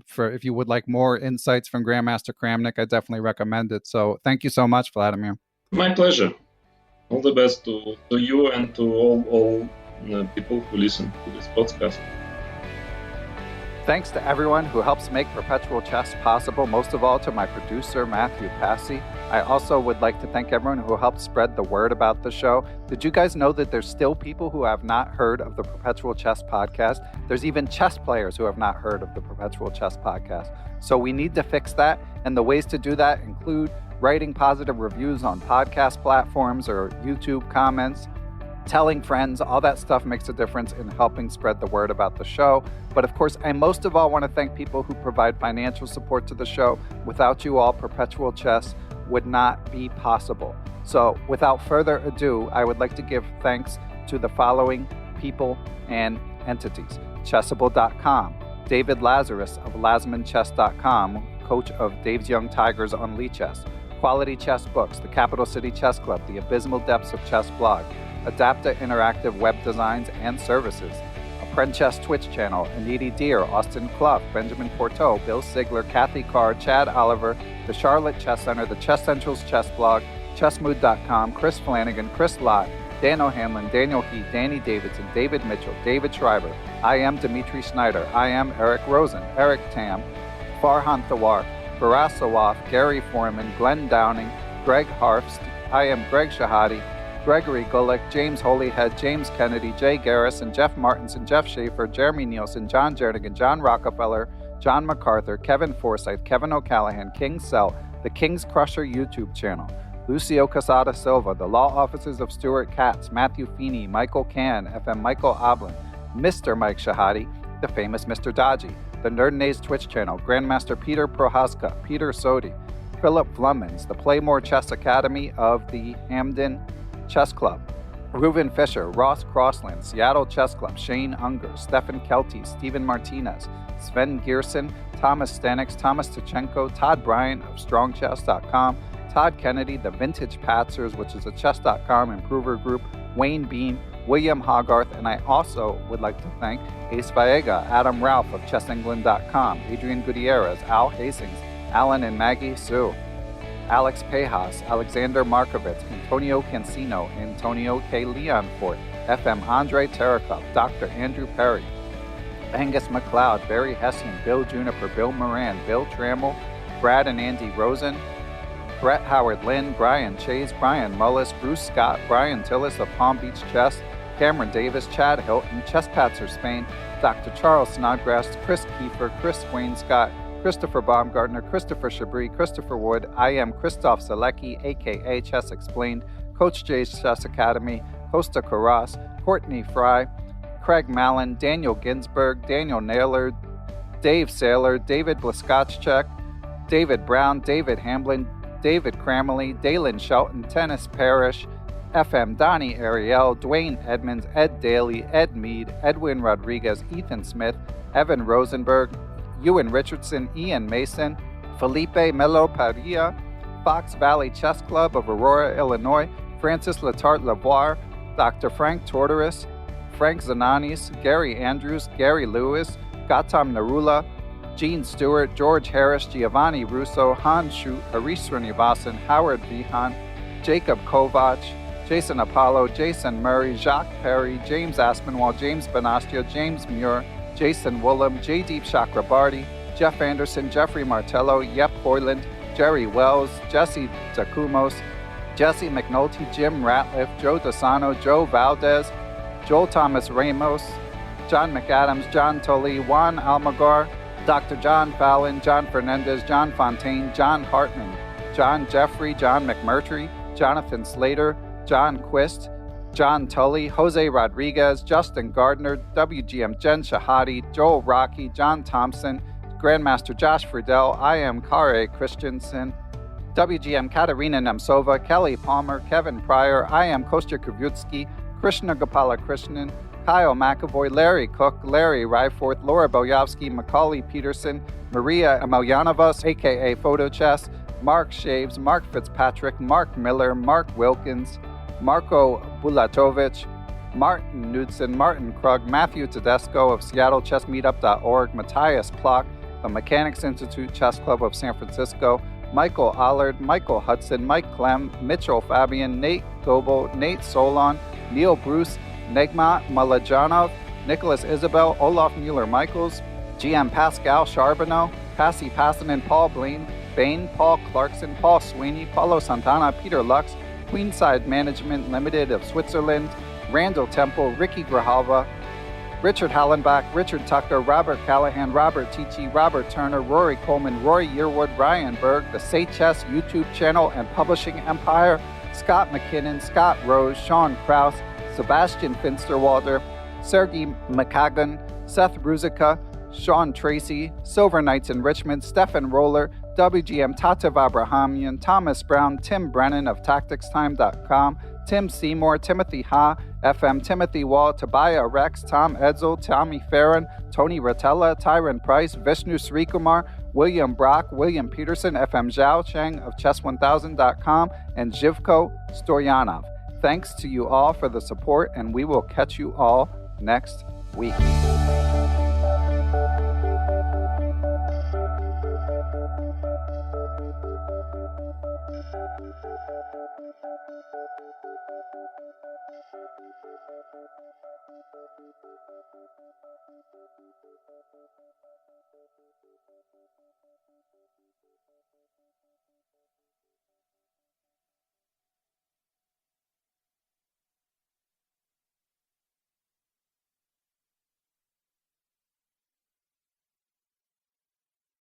For if you would like more insights from Grandmaster Kramnik, I definitely recommend it. So thank you so much, Vladimir. My pleasure. All the best to you and to all people who listen to this podcast. Thanks to everyone who helps make Perpetual Chess possible, most of all to my producer, Matthew Passy. I also would like to thank everyone who helped spread the word about the show. Did you guys know that there's still people who have not heard of the Perpetual Chess podcast? There's even chess players who have not heard of the Perpetual Chess podcast. So we need to fix that, and the ways to do that include writing positive reviews on podcast platforms or YouTube comments, telling friends. All that stuff makes a difference in helping spread the word about the show. But of course, I most of all want to thank people who provide financial support to the show. Without you all, Perpetual Chess would not be possible. So without further ado, I would like to give thanks to the following people and entities. Chessable.com, David Lazarus of LazmanChess.com, coach of Dave's Young Tigers on Lichess. Quality Chess Books, the Capital City Chess Club, the Abysmal Depths of Chess blog, Adapta Interactive Web Designs and Services, Apprend Chess Twitch channel, Aniti Deer, Austin Clough, Benjamin Porteau, Bill Sigler, Kathy Carr, Chad Oliver, the Charlotte Chess Center, the Chess Central's Chess blog, Chessmood.com, Chris Flanagan, Chris Lott, Dan O'Hanlon, Daniel Heath, Danny Davidson, David Mitchell, David Schreiber, I am Dimitri Schneider, I am Eric Rosen, Eric Tam, Farhan Thawar, Faraz Sawaf, Gary Foreman, Glenn Downing, Greg Harfst, I am Greg Shahadi, Gregory Gulick, James Holyhead, James Kennedy, Jay Garrison, Jeff Martinson, Jeff Schaefer, Jeremy Nielsen, John Jernigan, John Rockefeller, John MacArthur, Kevin Forsyth, Kevin O'Callahan, King Cell, the King's Crusher YouTube channel, Lucio Casada Silva, the Law Offices of Stuart Katz, Matthew Feeney, Michael Can, FM Michael Oblin, Mr. Mike Shahadi, the famous Mr. Dodgy, the Nerd Nays Twitch channel, Grandmaster Peter Prohaska, Peter Sodi, Philip Flummins, the Playmore Chess Academy of the Hamden Chess Club, Reuven Fisher, Ross Crossland, Seattle Chess Club, Shane Unger, Stefan Kelty, Stephen Martinez, Sven Gierson, Thomas Stanix, Thomas Tachenko, Todd Bryant of StrongChess.com, Todd Kennedy, the Vintage Patzers, which is a Chess.com improver group, Wayne Beam, William Hogarth, and I also would like to thank Ace Vallega, Adam Ralph of ChessEngland.com, Adrian Gutierrez, Al Hastings, Alan and Maggie Sue, Alex Pejas, Alexander Markovitz, Antonio Cancino, Antonio K. Leonfort, FM Andre Terakov, Dr. Andrew Perry, Angus McLeod, Barry Hessian, Bill Juniper, Bill Moran, Bill Trammell, Brad and Andy Rosen, Brett Howard Lynn, Brian Chase, Brian Mullis, Bruce Scott, Brian Tillis of Palm Beach Chess, Cameron Davis, Chad Hilton, Chess Patzer Spain, Dr. Charles Snodgrass, Chris Kiefer, Chris Wayne Scott, Christopher Baumgartner, Christopher Chabris, Christopher Wood, I am Christoph Zalecki, aka Chess Explained, Coach J's Chess Academy, Costa Carras, Courtney Fry, Craig Mallon, Daniel Ginsberg, Daniel Naylor, Dave Saylor, David Blaskotchek, David Brown, David Hamblin, David Cramley, Dalen Shelton, Tennis Parrish, FM Donnie Ariel, Dwayne Edmonds, Ed Daly, Ed Mead, Edwin Rodriguez, Ethan Smith, Evan Rosenberg, Ewan Richardson, Ian Mason, Felipe Melo Padilla, Fox Valley Chess Club of Aurora, Illinois, Francis Letarte Lavoie, Dr. Frank Tortoris, Frank Zananis, Gary Andrews, Gary Lewis, Gautam Narula, Gene Stewart, George Harris, Giovanni Russo, Han Shu, Harish Srinivasan, Howard Vihan, Jacob Kovac, Jason Apollo, Jason Murray, Jacques Perry, James Aspinwall, James Benastia, James Muir, Jason Woolham, Jaydeep Chakrabarty, Jeff Anderson, Jeffrey Martello, Yep Hoyland, Jerry Wells, Jesse Takumos, Jesse McNulty, Jim Ratliff, Joe Dasano, Joe Valdez, Joel Thomas Ramos, John McAdams, John Tully, Juan Almagar, Dr. John Fallon, John Fernandez, John Fontaine, John Hartman, John Jeffrey, John McMurtry, Jonathan Slater, John Quist, John Tully, Jose Rodriguez, Justin Gardner, WGM Jen Shahadi, Joel Rocky, John Thompson, Grandmaster Josh Friedel, I am Kare Christensen, WGM Katerina Nemtsova, Kelly Palmer, Kevin Pryor, I am Kostya Kvyutsky, Krishna Gopala Krishnan, Kyle McAvoy, Larry Cook, Larry Ryforth, Laura Boyovsky, Macaulay Peterson, Maria Amelyanovas, aka Photo Chess, Mark Shaves, Mark Fitzpatrick, Mark Miller, Mark Wilkins, Marco Bulatovic, Martin Knudsen, Martin Krug, Matthew Tedesco of SeattleChessMeetup.org, Matthias Plock, the Mechanics Institute Chess Club of San Francisco, Michael Allard, Michael Hudson, Mike Clem, Mitchell Fabian, Nate Goebel, Nate Solon, Neil Bruce, Negma Malajanov, Nicholas Isabel, Olaf Mueller-Michaels, GM Pascal Charbonneau, Passy Passanen, Paul Bain, Paul Clarkson, Paul Sweeney, Paulo Santana, Peter Lux, Queenside Management Limited of Switzerland, Randall Temple, Ricky Grijalva, Richard Hallenbach, Richard Tucker, Robert Callahan, Robert Tichy, Robert Turner, Rory Coleman, Roy Yearwood, Ryan Berg, the Say Chess YouTube channel and publishing empire, Scott McKinnon, Scott Rose, Sean Krause, Sebastian Finsterwalder, Sergei Makagan, Seth Ruzica, Sean Tracy, Silver Knights in Richmond, Stefan Roller, WGM Tatev Abrahamian, Thomas Brown, Tim Brennan of TacticsTime.com, Tim Seymour, Timothy Ha, FM Timothy Wall, Tobiah Rex, Tom Edsel, Tommy Farron, Tony Rotella, Tyron Price, Vishnu Srikumar, William Brock, William Peterson, FM Zhao Cheng of Chess1000.com, and Zhivko Storyanov. Thanks to you all for the support, and we will catch you all next week.